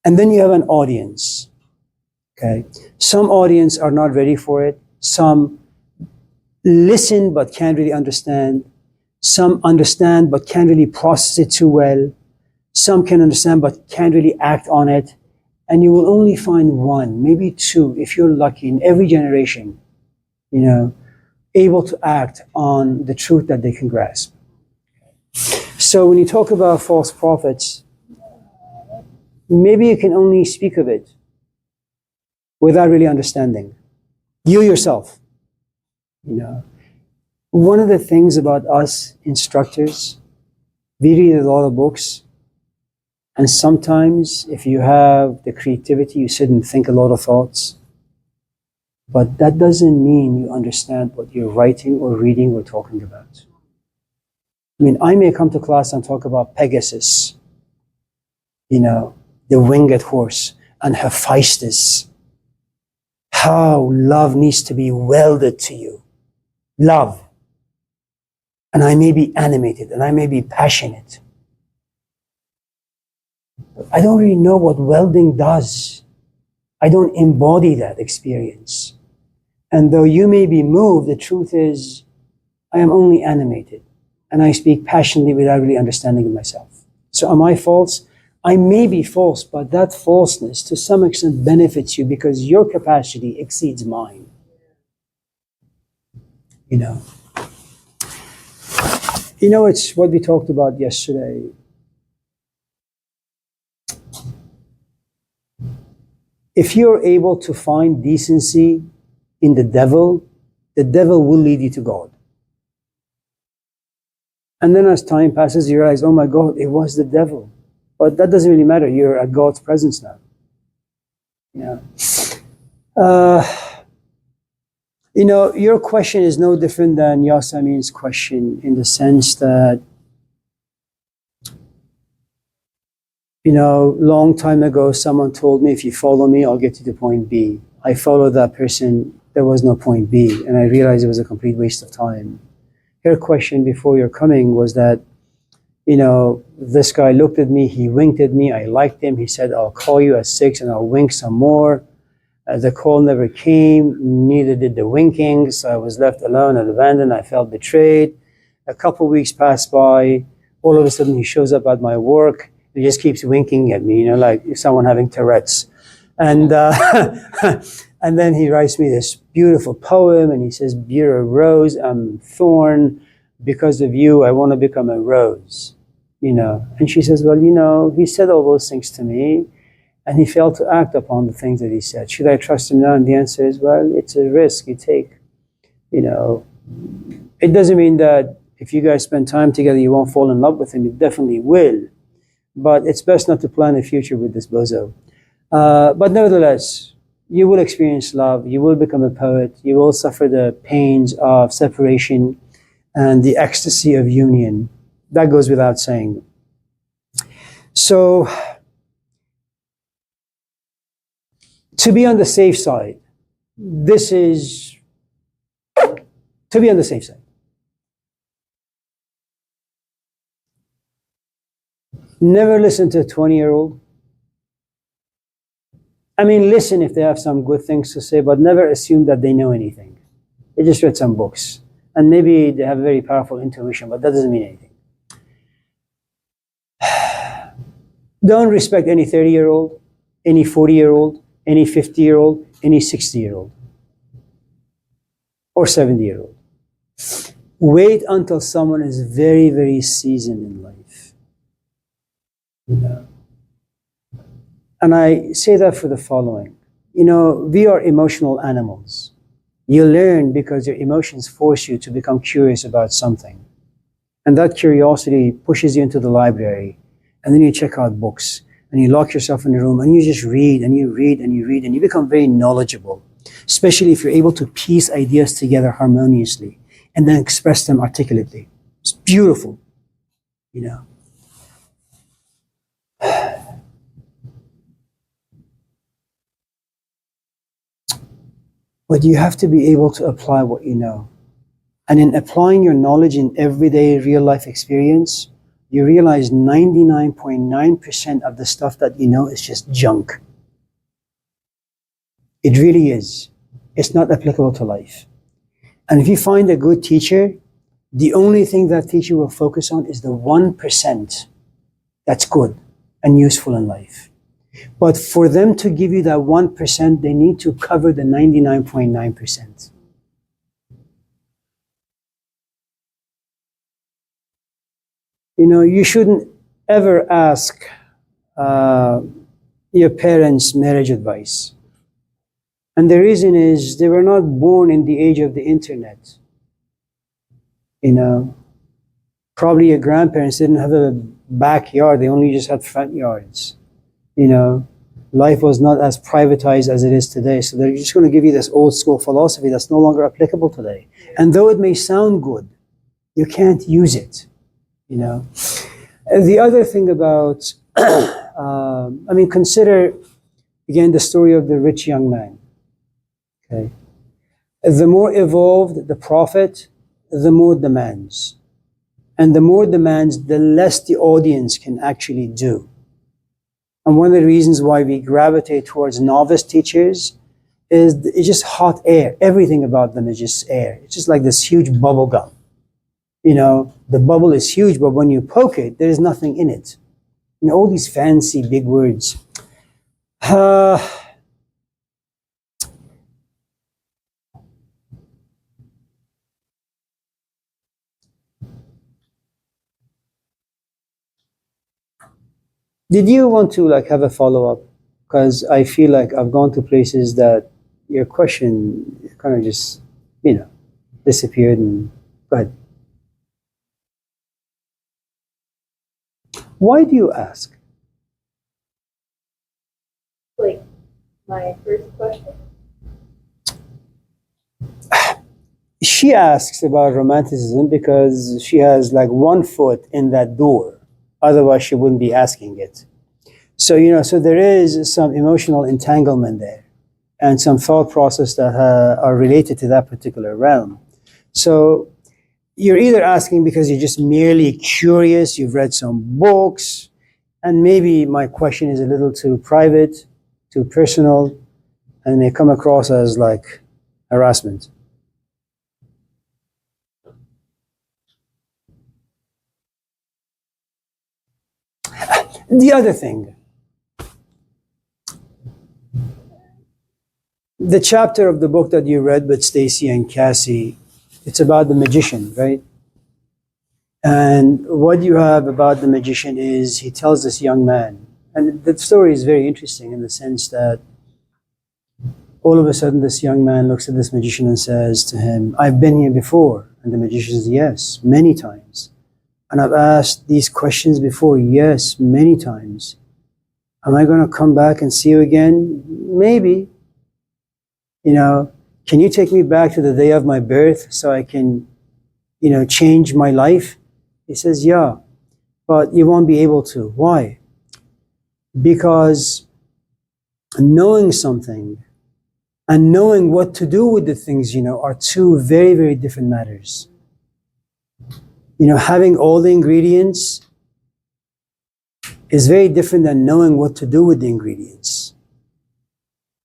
And then you have an audience. Okay? Some audience are not ready for it. Some listen but can't really understand. Some understand but can't really process it too well. Some can understand but can't really act on it. And you will only find one, maybe two, if you're lucky, in every generation, able to act on the truth that they can grasp. So when you talk about false prophets, maybe you can only speak of it without really understanding. You yourself, One of the things about us instructors, we read a lot of books, and sometimes if you have the creativity, you sit and think a lot of thoughts. But that doesn't mean you understand what you're writing or reading or talking about. I may come to class and talk about Pegasus, the winged horse, and Hephaestus. How love needs to be welded to you. Love. And I may be animated and I may be passionate. But I don't really know what welding does. I don't embody that experience. And though you may be moved, the truth is, I am only animated. And I speak passionately without really understanding it myself. So am I false? I may be false, but that falseness to some extent benefits you because your capacity exceeds mine. It's what we talked about yesterday. If you're able to find decency in the devil will lead you to God. And then as time passes, you realize, oh my God, it was the devil. But that doesn't really matter. You're at God's presence now. Your question is no different than Yasamin's question in the sense that, long time ago, someone told me, if you follow me, I'll get you to point B. I followed that person, there was no point B, and I realized it was a complete waste of time. Her question before your coming was that, this guy looked at me, he winked at me, I liked him, he said, I'll call you at 6 and I'll wink some more. The call never came, neither did the winking, so I was left alone and abandoned, I felt betrayed. A couple of weeks passed by, all of a sudden he shows up at my work, he just keeps winking at me, like someone having Tourette's. And and then he writes me this beautiful poem, and he says, "You're a rose, I'm thorn. Because of you, I want to become a rose." And she says, well, he said all those things to me, and he failed to act upon the things that he said. Should I trust him now? And the answer is, well, it's a risk you take. It doesn't mean that if you guys spend time together, you won't fall in love with him. You definitely will. But it's best not to plan a future with this bozo. But nevertheless, you will experience love. You will become a poet. You will suffer the pains of separation and the ecstasy of union. That goes without saying. So, to be on the safe side, this is to be on the safe side. Never listen to a 20-year-old. Listen if they have some good things to say, but never assume that they know anything. They just read some books. And maybe they have a very powerful intuition, but that doesn't mean anything. Don't respect any 30-year-old, any 40-year-old, any 50-year-old, any 60-year-old, or 70-year-old. Wait until someone is very, very seasoned in life. And I say that for the following. We are emotional animals. You learn because your emotions force you to become curious about something. And that curiosity pushes you into the library. And then you check out books. and you lock yourself in a room and you just read and you read and you read and you become very knowledgeable, especially if you're able to piece ideas together harmoniously and then express them articulately. It's beautiful, you know. But you have to be able to apply what you know. And in applying your knowledge in everyday real life experience, you realize 99.9% of the stuff that you know is just junk. It really is. It's not applicable to life. And if you find a good teacher, the only thing that teacher will focus on is the 1% that's good and useful in life. But for them to give you that 1%, they need to cover the 99.9%. You know, you shouldn't ever ask your parents' marriage advice. And the reason is they were not born in the age of the internet. You know, probably your grandparents didn't have a backyard, they only just had front yards. You know, life was not as privatized as it is today. So they're just going to give you this old school philosophy that's no longer applicable today. And though it may sound good, you can't use it. You know, the other thing about, consider again the story of the rich young man. Okay, the more evolved the prophet, the more demands, and the more demands, the less the audience can actually do. And one of the reasons why we gravitate towards novice teachers is it's just hot air. Everything about them is just air. It's just like this huge bubble gum. You know, the bubble is huge, but when you poke it, there is nothing in it. You know, all these fancy big words. Did you want to have a follow-up? Because I feel like I've gone to places that your question kind of just, disappeared and go ahead. Why do you ask? Like, my first question? She asks about romanticism because she has one foot in that door. Otherwise, she wouldn't be asking it. So, so there is some emotional entanglement there and some thought process that are related to that particular realm. So you're either asking because you're just merely curious, you've read some books, and maybe my question is a little too private, too personal, and may come across as harassment. The other thing, the chapter of the book that you read with Stacy and Cassie, it's about the magician, right? And what you have about the magician is he tells this young man, and the story is very interesting in the sense that all of a sudden this young man looks at this magician and says to him, I've been here before. And the magician says, yes, many times. And I've asked these questions before, yes, many times. Am I going to come back and see you again? Maybe. Can you take me back to the day of my birth so I can, change my life? He says, yeah, but you won't be able to. Why? Because knowing something and knowing what to do with the things you know are two very, very different matters. Having all the ingredients is very different than knowing what to do with the ingredients.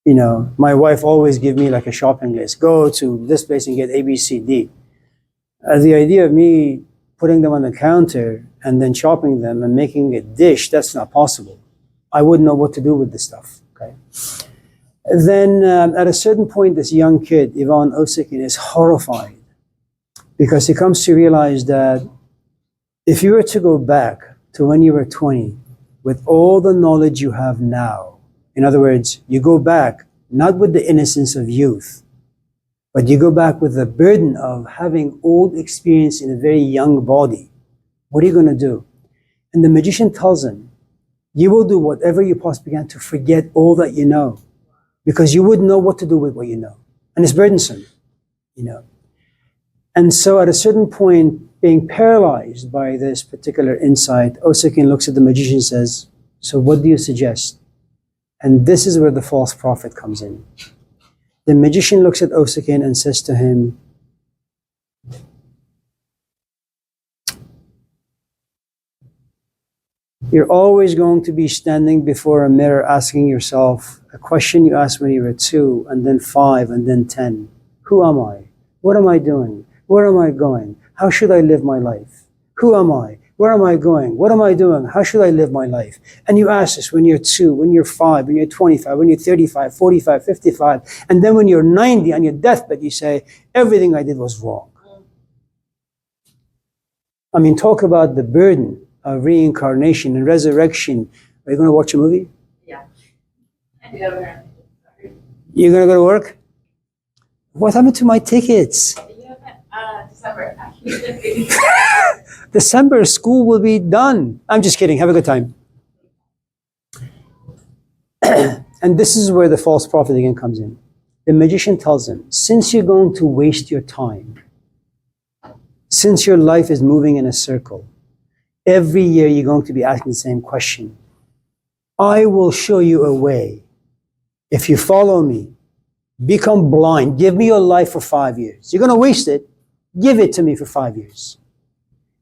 My wife always gives me a shopping list. Go to this place and get A, B, C, D. The idea of me putting them on the counter and then chopping them and making a dish, that's not possible. I wouldn't know what to do with this stuff, okay? Then at a certain point, this young kid, Ivan Osikin, is horrified because he comes to realize that if you were to go back to when you were 20 with all the knowledge you have now, in other words, you go back not with the innocence of youth, but you go back with the burden of having old experience in a very young body. What are you going to do? And the magician tells him, You will do whatever you possibly can to forget all that you know, because you wouldn't know what to do with what you know. And it's burdensome, you know. And so at a certain point, being paralyzed by this particular insight, Osakin looks at the magician and says, so what do you suggest? And this is where the false prophet comes in. The magician looks at Osakin and says to him, you're always going to be standing before a mirror asking yourself a question you asked when you were 2, and then 5, and then 10. Who am I? What am I doing? Where am I going? How should I live my life? Who am I? Where am I going? What am I doing? How should I live my life? And you ask this when you're 2, when you're 5, when you're 25, when you're 35, 45, 55. And then when you're 90 on your deathbed, you say, everything I did was wrong. I mean, talk about the burden of reincarnation and resurrection. Are you going to watch a movie? Yeah. You're going to go to work? What happened to my tickets? December. December, school will be done. I'm just kidding. Have a good time. And this is where the false prophet again comes in. The magician tells him, since you're going to waste your time, since your life is moving in a circle, every year you're going to be asking the same question. I will show you a way. If you follow me, become blind, give me your life for 5 years. You're going to waste it. Give it to me for 5 years.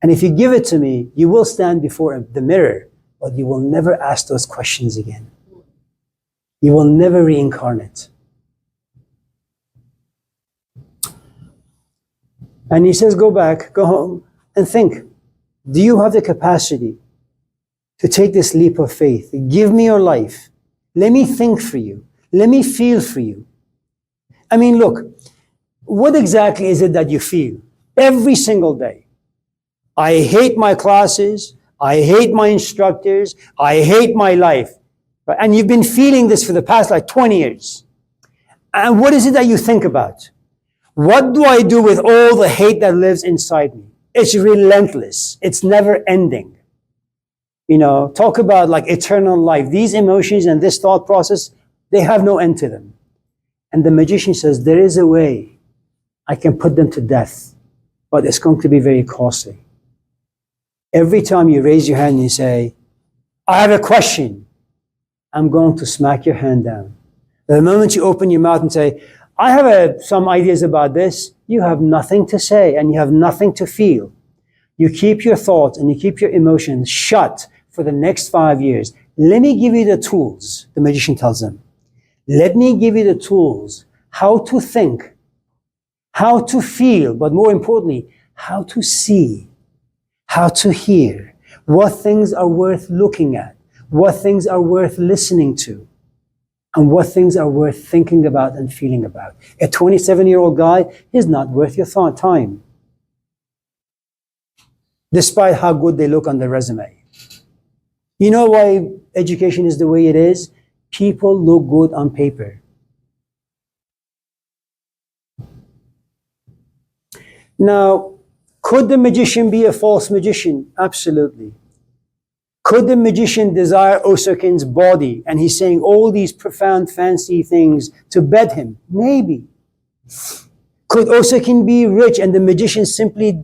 And if you give it to me, you will stand before the mirror, but you will never ask those questions again. You will never reincarnate. And he says, go back, go home, and think. Do you have the capacity to take this leap of faith? Give me your life. Let me think for you. Let me feel for you. I mean, look, what exactly is it that you feel every single day? I hate my classes. I hate my instructors. I hate my life. Right? And you've been feeling this for the past 20 years. And what is it that you think about? What do I do with all the hate that lives inside me? It's relentless. It's never ending. You know, talk about eternal life. These emotions and this thought process, they have no end to them. And the magician says, there is a way I can put them to death, but it's going to be very costly. Every time you raise your hand and you say, I have a question, I'm going to smack your hand down. The moment you open your mouth and say, I have some ideas about this, you have nothing to say and you have nothing to feel. You keep your thoughts and you keep your emotions shut for the next 5 years. Let me give you the tools, the magician tells him. Let me give you the tools, how to think, how to feel, but more importantly, how to see, how to hear, what things are worth looking at, what things are worth listening to, and what things are worth thinking about and feeling about. A 27-year-old guy is not worth your time, despite how good they look on the resume. You know why education is the way it is? People look good on paper. Now, could the magician be a false magician? Absolutely. Could the magician desire Osakin's body and he's saying all these profound, fancy things to bed him? Maybe. Could Osakin be rich and the magician simply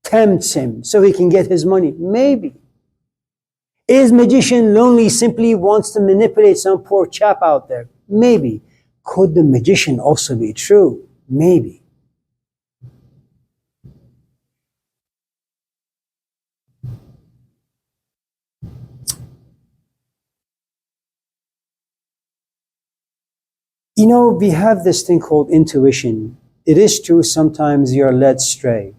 tempts him so he can get his money? Maybe. Is magician lonely, simply wants to manipulate some poor chap out there? Maybe. Could the magician also be true? Maybe. You know, we have this thing called intuition. It is true sometimes you're led astray.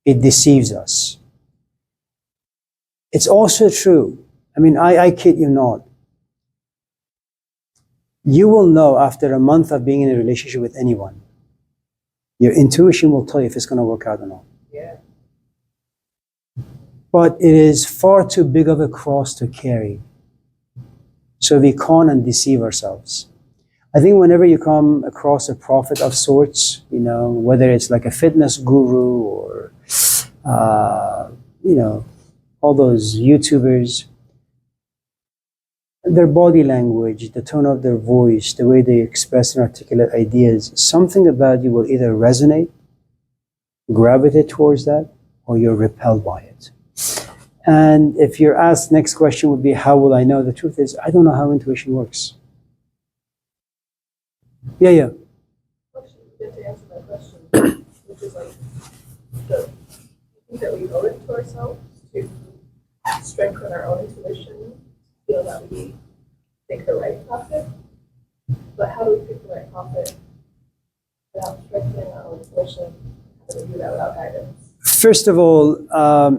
It deceives us. It's also true. I mean, I kid you not. You will know after a month of being in a relationship with anyone. Your intuition will tell you if it's going to work out or not. Yeah. But it is far too big of a cross to carry. So we con and deceive ourselves. I think whenever you come across a prophet of sorts, you know, whether it's like a fitness guru or, you know, all those YouTubers, their body language, the tone of their voice, the way they express and articulate ideas, something about you will either resonate, gravitate towards that, or you're repelled by it. And if you're asked, next question would be, how will I know? The truth is, I don't know how intuition works. Yeah. Actually, you get to answer my question, which is like, I think that we owe it to ourselves to strengthen our own intuition, feel that we pick the right topic. But how do we pick the right topic without strengthening our own intuition? How do we do that without guidance? First of all,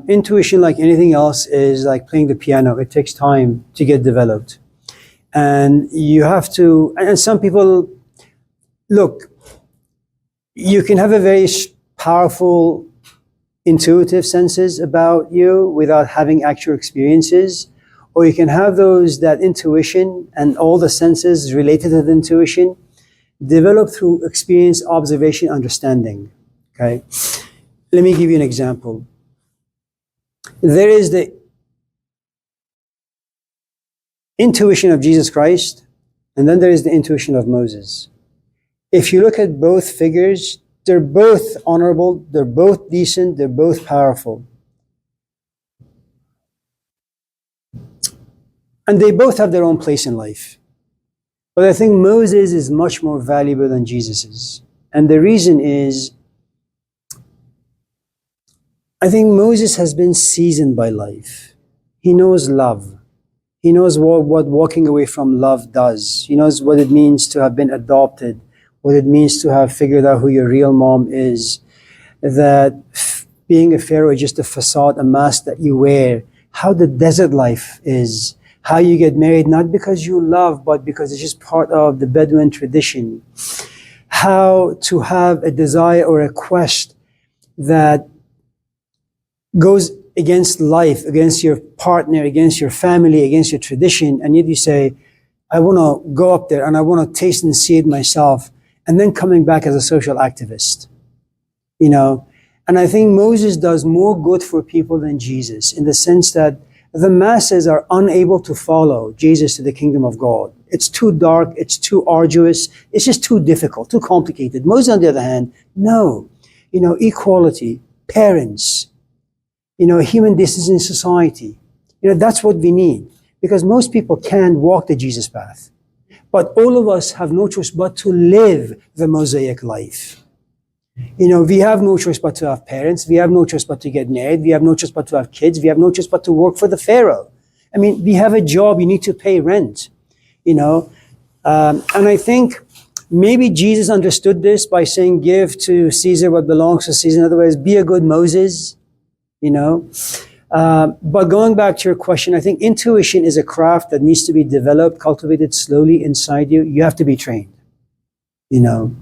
intuition, like anything else, is like playing the piano. It takes time to get developed. And you have to, and some people, look, you can have a very powerful intuitive senses about you without having actual experiences, or you can have that intuition and all the senses related to the intuition develop through experience, observation, understanding. Okay? Let me give you an example. There is the intuition of Jesus Christ, and then there is the intuition of Moses. If you look at both figures, they're both honorable, they're both decent, they're both powerful. And they both have their own place in life. But I think Moses is much more valuable than Jesus is. And the reason is, I think Moses has been seasoned by life. He knows love. He knows what walking away from love does. He knows what it means to have been adopted, what it means to have figured out who your real mom is, that being a pharaoh is just a facade, a mask that you wear, how the desert life is, how you get married, not because you love, but because it's just part of the Bedouin tradition, how to have a desire or a quest that goes against life, against your partner, against your family, against your tradition, and yet you say, I want to go up there and I want to taste and see it myself, and then coming back as a social activist, you know. And I think Moses does more good for people than Jesus, in the sense that the masses are unable to follow Jesus to the kingdom of God. It's too dark, it's too arduous, it's just too difficult, too complicated. Moses, on the other hand, no, you know, equality, parents, you know, human decency in society. You know, that's what we need, because most people can't walk the Jesus path. But all of us have no choice but to live the Mosaic life. You know, we have no choice but to have parents. We have no choice but to get married. We have no choice but to have kids. We have no choice but to work for the Pharaoh. I mean, we have a job. You need to pay rent, you know. And I think maybe Jesus understood this by saying, give to Caesar what belongs to Caesar. In other words, be a good Moses, you know. But going back to your question, I think intuition is a craft that needs to be developed, cultivated slowly inside you. You have to be trained, you know.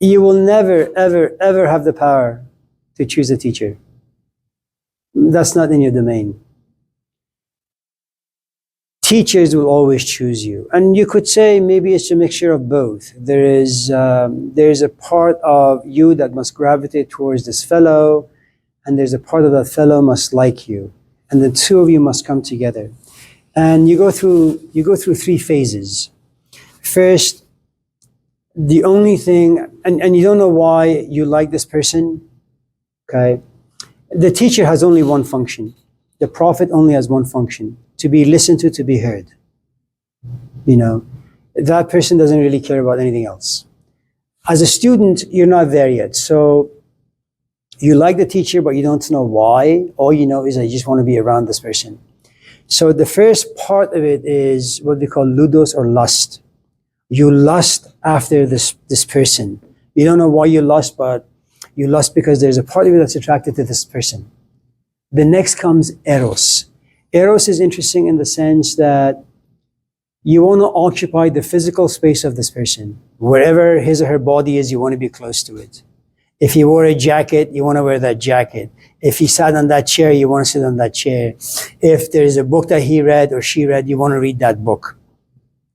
You will never, ever, ever have the power to choose a teacher. That's not in your domain. Teachers will always choose you. And you could say maybe it's a mixture of both. There's a part of you that must gravitate towards this fellow, and there's a part of that fellow must like you. And the two of you must come together. And you go through three phases. First, the only thing, and you don't know why you like this person, okay? The teacher has only one function. The prophet only has one function: to be listened to be heard. You know, that person doesn't really care about anything else. As a student, you're not there yet. So you like the teacher, but you don't know why. All you know is that you just want to be around this person. So the first part of it is what we call ludos, or lust. You lust after this person. You don't know why you lust, but you lust because there's a part of you that's attracted to this person. The next comes eros. Eros is interesting in the sense that you want to occupy the physical space of this person. Wherever his or her body is, you want to be close to it. If he wore a jacket, you want to wear that jacket. If he sat on that chair, you want to sit on that chair. If there's a book that he read or she read, you want to read that book.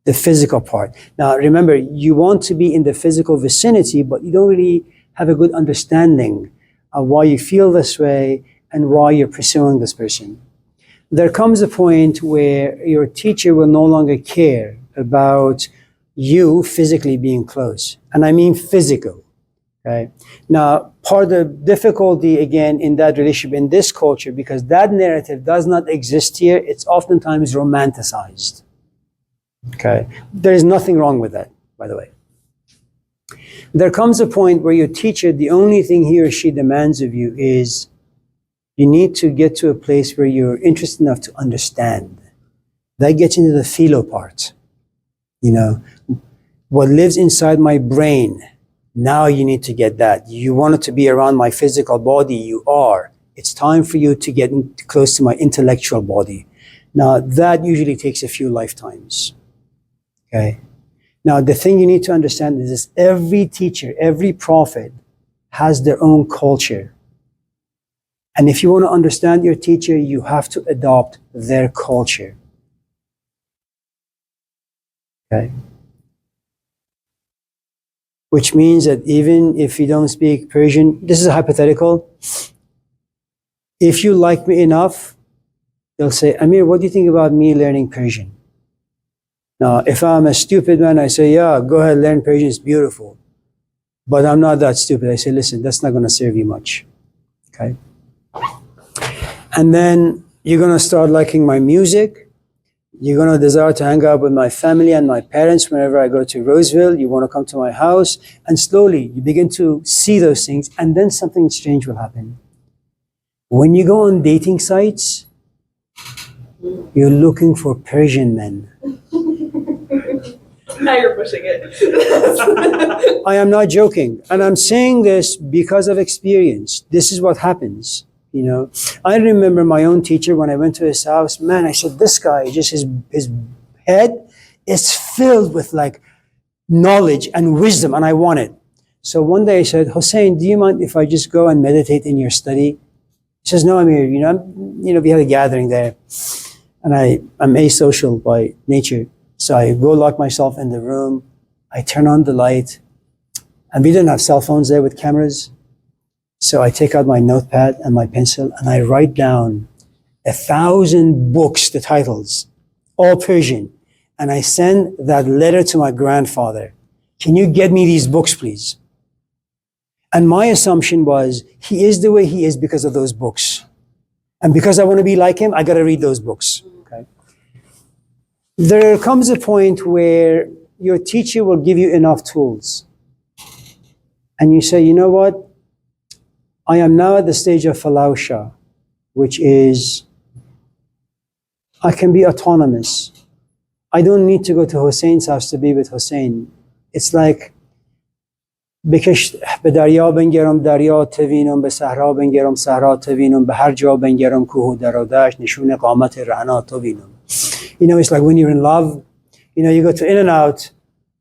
The physical part. Now, remember, you want to be in the physical vicinity, but you don't really have a good understanding why you feel this way, and why you're pursuing this person. There comes a point where your teacher will no longer care about you physically being close. And I mean physical. Okay. Now, part of the difficulty, again, in that relationship, in this culture, because that narrative does not exist here, it's oftentimes romanticized. Okay. There is nothing wrong with that, by the way. There comes a point where your teacher, the only thing he or she demands of you is you need to get to a place where you're interested enough to understand. That gets into the philo part. You know, what lives inside my brain, now you need to get that. You want it to be around my physical body, you are. It's time for you to get close to my intellectual body. Now, that usually takes a few lifetimes. Okay? Now, the thing you need to understand is this: every teacher, every prophet has their own culture. And if you want to understand your teacher, you have to adopt their culture. Okay? Which means that even if you don't speak Persian, this is a hypothetical. If you like me enough, they'll say, Amir, what do you think about me learning Persian? Now, if I'm a stupid man, I say, yeah, go ahead, learn Persian, it's beautiful. But I'm not that stupid. I say, listen, that's not going to serve you much. Okay? And then you're going to start liking my music. You're going to desire to hang out with my family and my parents whenever I go to Roseville. You want to come to my house. And slowly, you begin to see those things. And then something strange will happen. When you go on dating sites, you're looking for Persian men. Now you're pushing it. I am not joking. And I'm saying this because of experience. This is what happens. You know, I remember my own teacher when I went to his house. Man, I said, this guy, just his head is filled with like knowledge and wisdom, and I want it. So one day I said, Hussein, do you mind if I just go and meditate in your study? He says, no, Amir, we had a gathering there. And I'm asocial by nature. So I go lock myself in the room. I turn on the light. And we didn't have cell phones there with cameras. So I take out my notepad and my pencil and I write down 1,000 books, the titles, all Persian. And I send that letter to my grandfather. Can you get me these books, please? And my assumption was, he is the way he is because of those books. And because I want to be like him, I got to read those books. Okay? There comes a point where your teacher will give you enough tools. And you say, you know what? I am now at the stage of falawsha, which is, I can be autonomous. I don't need to go to Hussein's house to be with Hussein. It's like, بکش به دریا بنگرم دریا توینم به صحرا بنگرم صحرا توینم به هر جا بنگرم کوه و در و دشت نشون قامت رعنا توینم. You know, it's like when you're in love, you go to In-N-Out,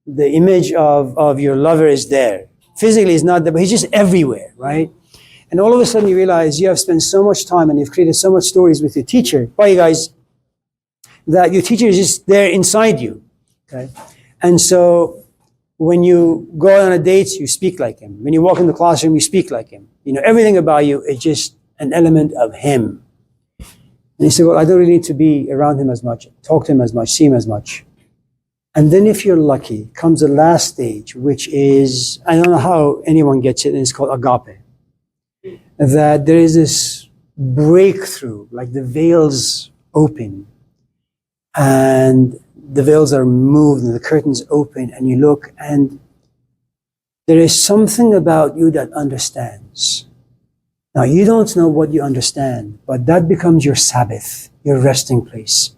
the image of your lover is there. Physically he's not there, but he's just everywhere, right? And all of a sudden you realize you have spent so much time and you've created so much stories with your teacher. Bye, you guys. That your teacher is just there inside you. Okay? And so when you go on a date, you speak like him. When you walk in the classroom, you speak like him. Everything about you is just an element of him. And he said, well, I don't really need to be around him as much, talk to him as much, see him as much. And then if you're lucky, comes the last stage, which is, I don't know how anyone gets it, and it's called agape. That there is this breakthrough, like the veils open, and the veils are moved and the curtains open, and you look, and there is something about you that understands. Now, you don't know what you understand, but that becomes your Sabbath, your resting place.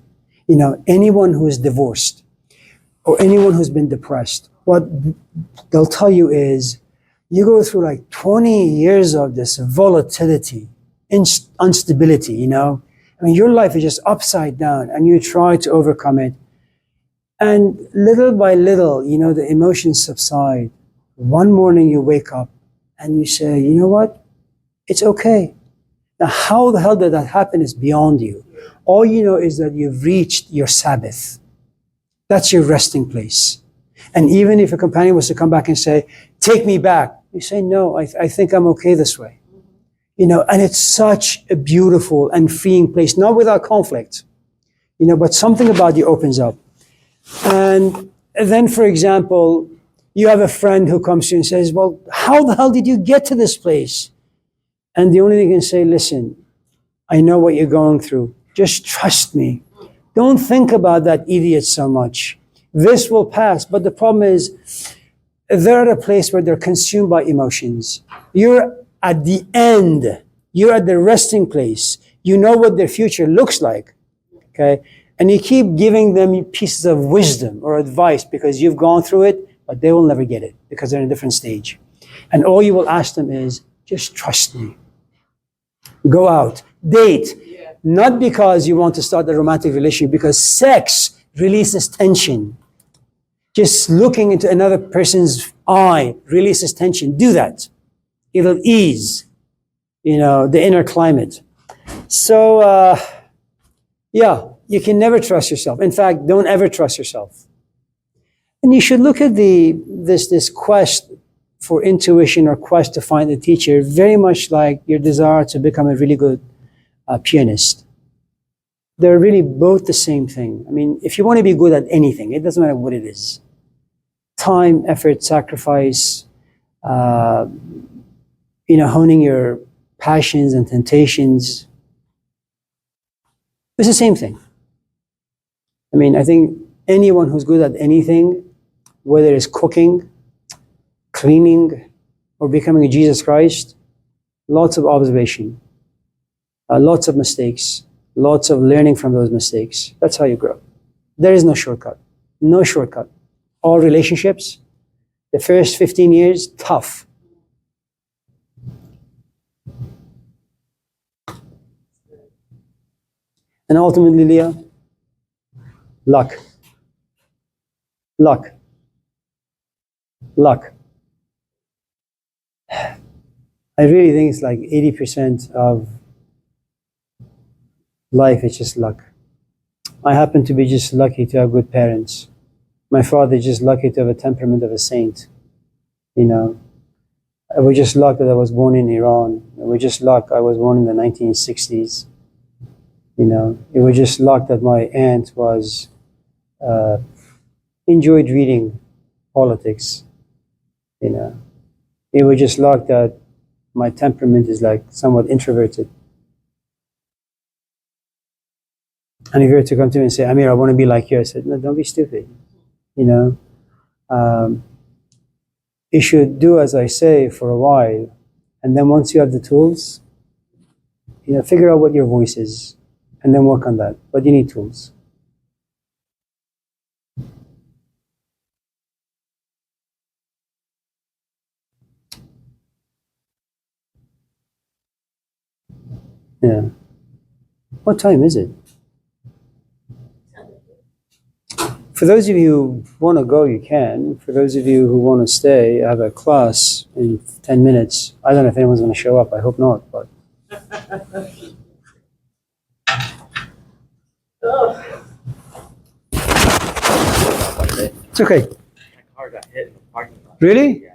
Anyone who is divorced or anyone who's been depressed, what they'll tell you is, you go through like 20 years of this volatility, instability, your life is just upside down and you try to overcome it. And little by little, the emotions subside. One morning you wake up and you say, you know what? It's okay. Now, how the hell did that happen is beyond you. All you know is that you've reached your Sabbath. That's your resting place. And even if a companion was to come back and say, take me back, you say, no, I think I'm okay this way. and it's such a beautiful and freeing place, not without conflict, but something about you opens up. And then, for example, you have a friend who comes to you and says, well, how the hell did you get to this place? And the only thing you can say, listen, I know what you're going through. Just trust me. Don't think about that idiot so much. This will pass. But the problem is, they're at a place where they're consumed by emotions. You're at the end. You're at the resting place. You know what their future looks like. Okay? And you keep giving them pieces of wisdom or advice because you've gone through it, but they will never get it because they're in a different stage. And all you will ask them is, just trust me. Go out, date. Not because you want to start a romantic relationship, because sex releases tension. Just looking into another person's eye releases tension. Do that. It'll ease, the inner climate. So, you can never trust yourself. In fact, don't ever trust yourself. And you should look at this quest for intuition or quest to find a teacher very much like your desire to become a really good pianist. They're really both the same thing. I mean, if you want to be good at anything, it doesn't matter what it is. Time, effort, sacrifice, honing your passions and temptations. It's the same thing. I mean, I think anyone who's good at anything, whether it's cooking, cleaning, or becoming a Jesus Christ, lots of observation, lots of mistakes, lots of learning from those mistakes. That's how you grow. There is no shortcut. No shortcut. All relationships, the first 15 years, tough. And ultimately, Leah, luck. Luck. Luck. I really think it's like 80% of life is just luck. I happen to be just lucky to have good parents. My father is just lucky to have a temperament of a saint. I was just luck that I was born in Iran. It was just luck I was born in the 1960s. It was just luck that my aunt enjoyed reading politics. It was just luck that my temperament is like somewhat introverted. And if you were to come to me and say, Amir, I want to be like you, I said, no, don't be stupid. You should do as I say for a while, and then once you have the tools, figure out what your voice is, and then work on that. But you need tools. Yeah. What time is it? For those of you who want to go, you can. For those of you who want to stay, I have a class in 10 minutes. I don't know if anyone's going to show up. I hope not, but. It's okay. My car got hit in the parking lot. Really? Yeah.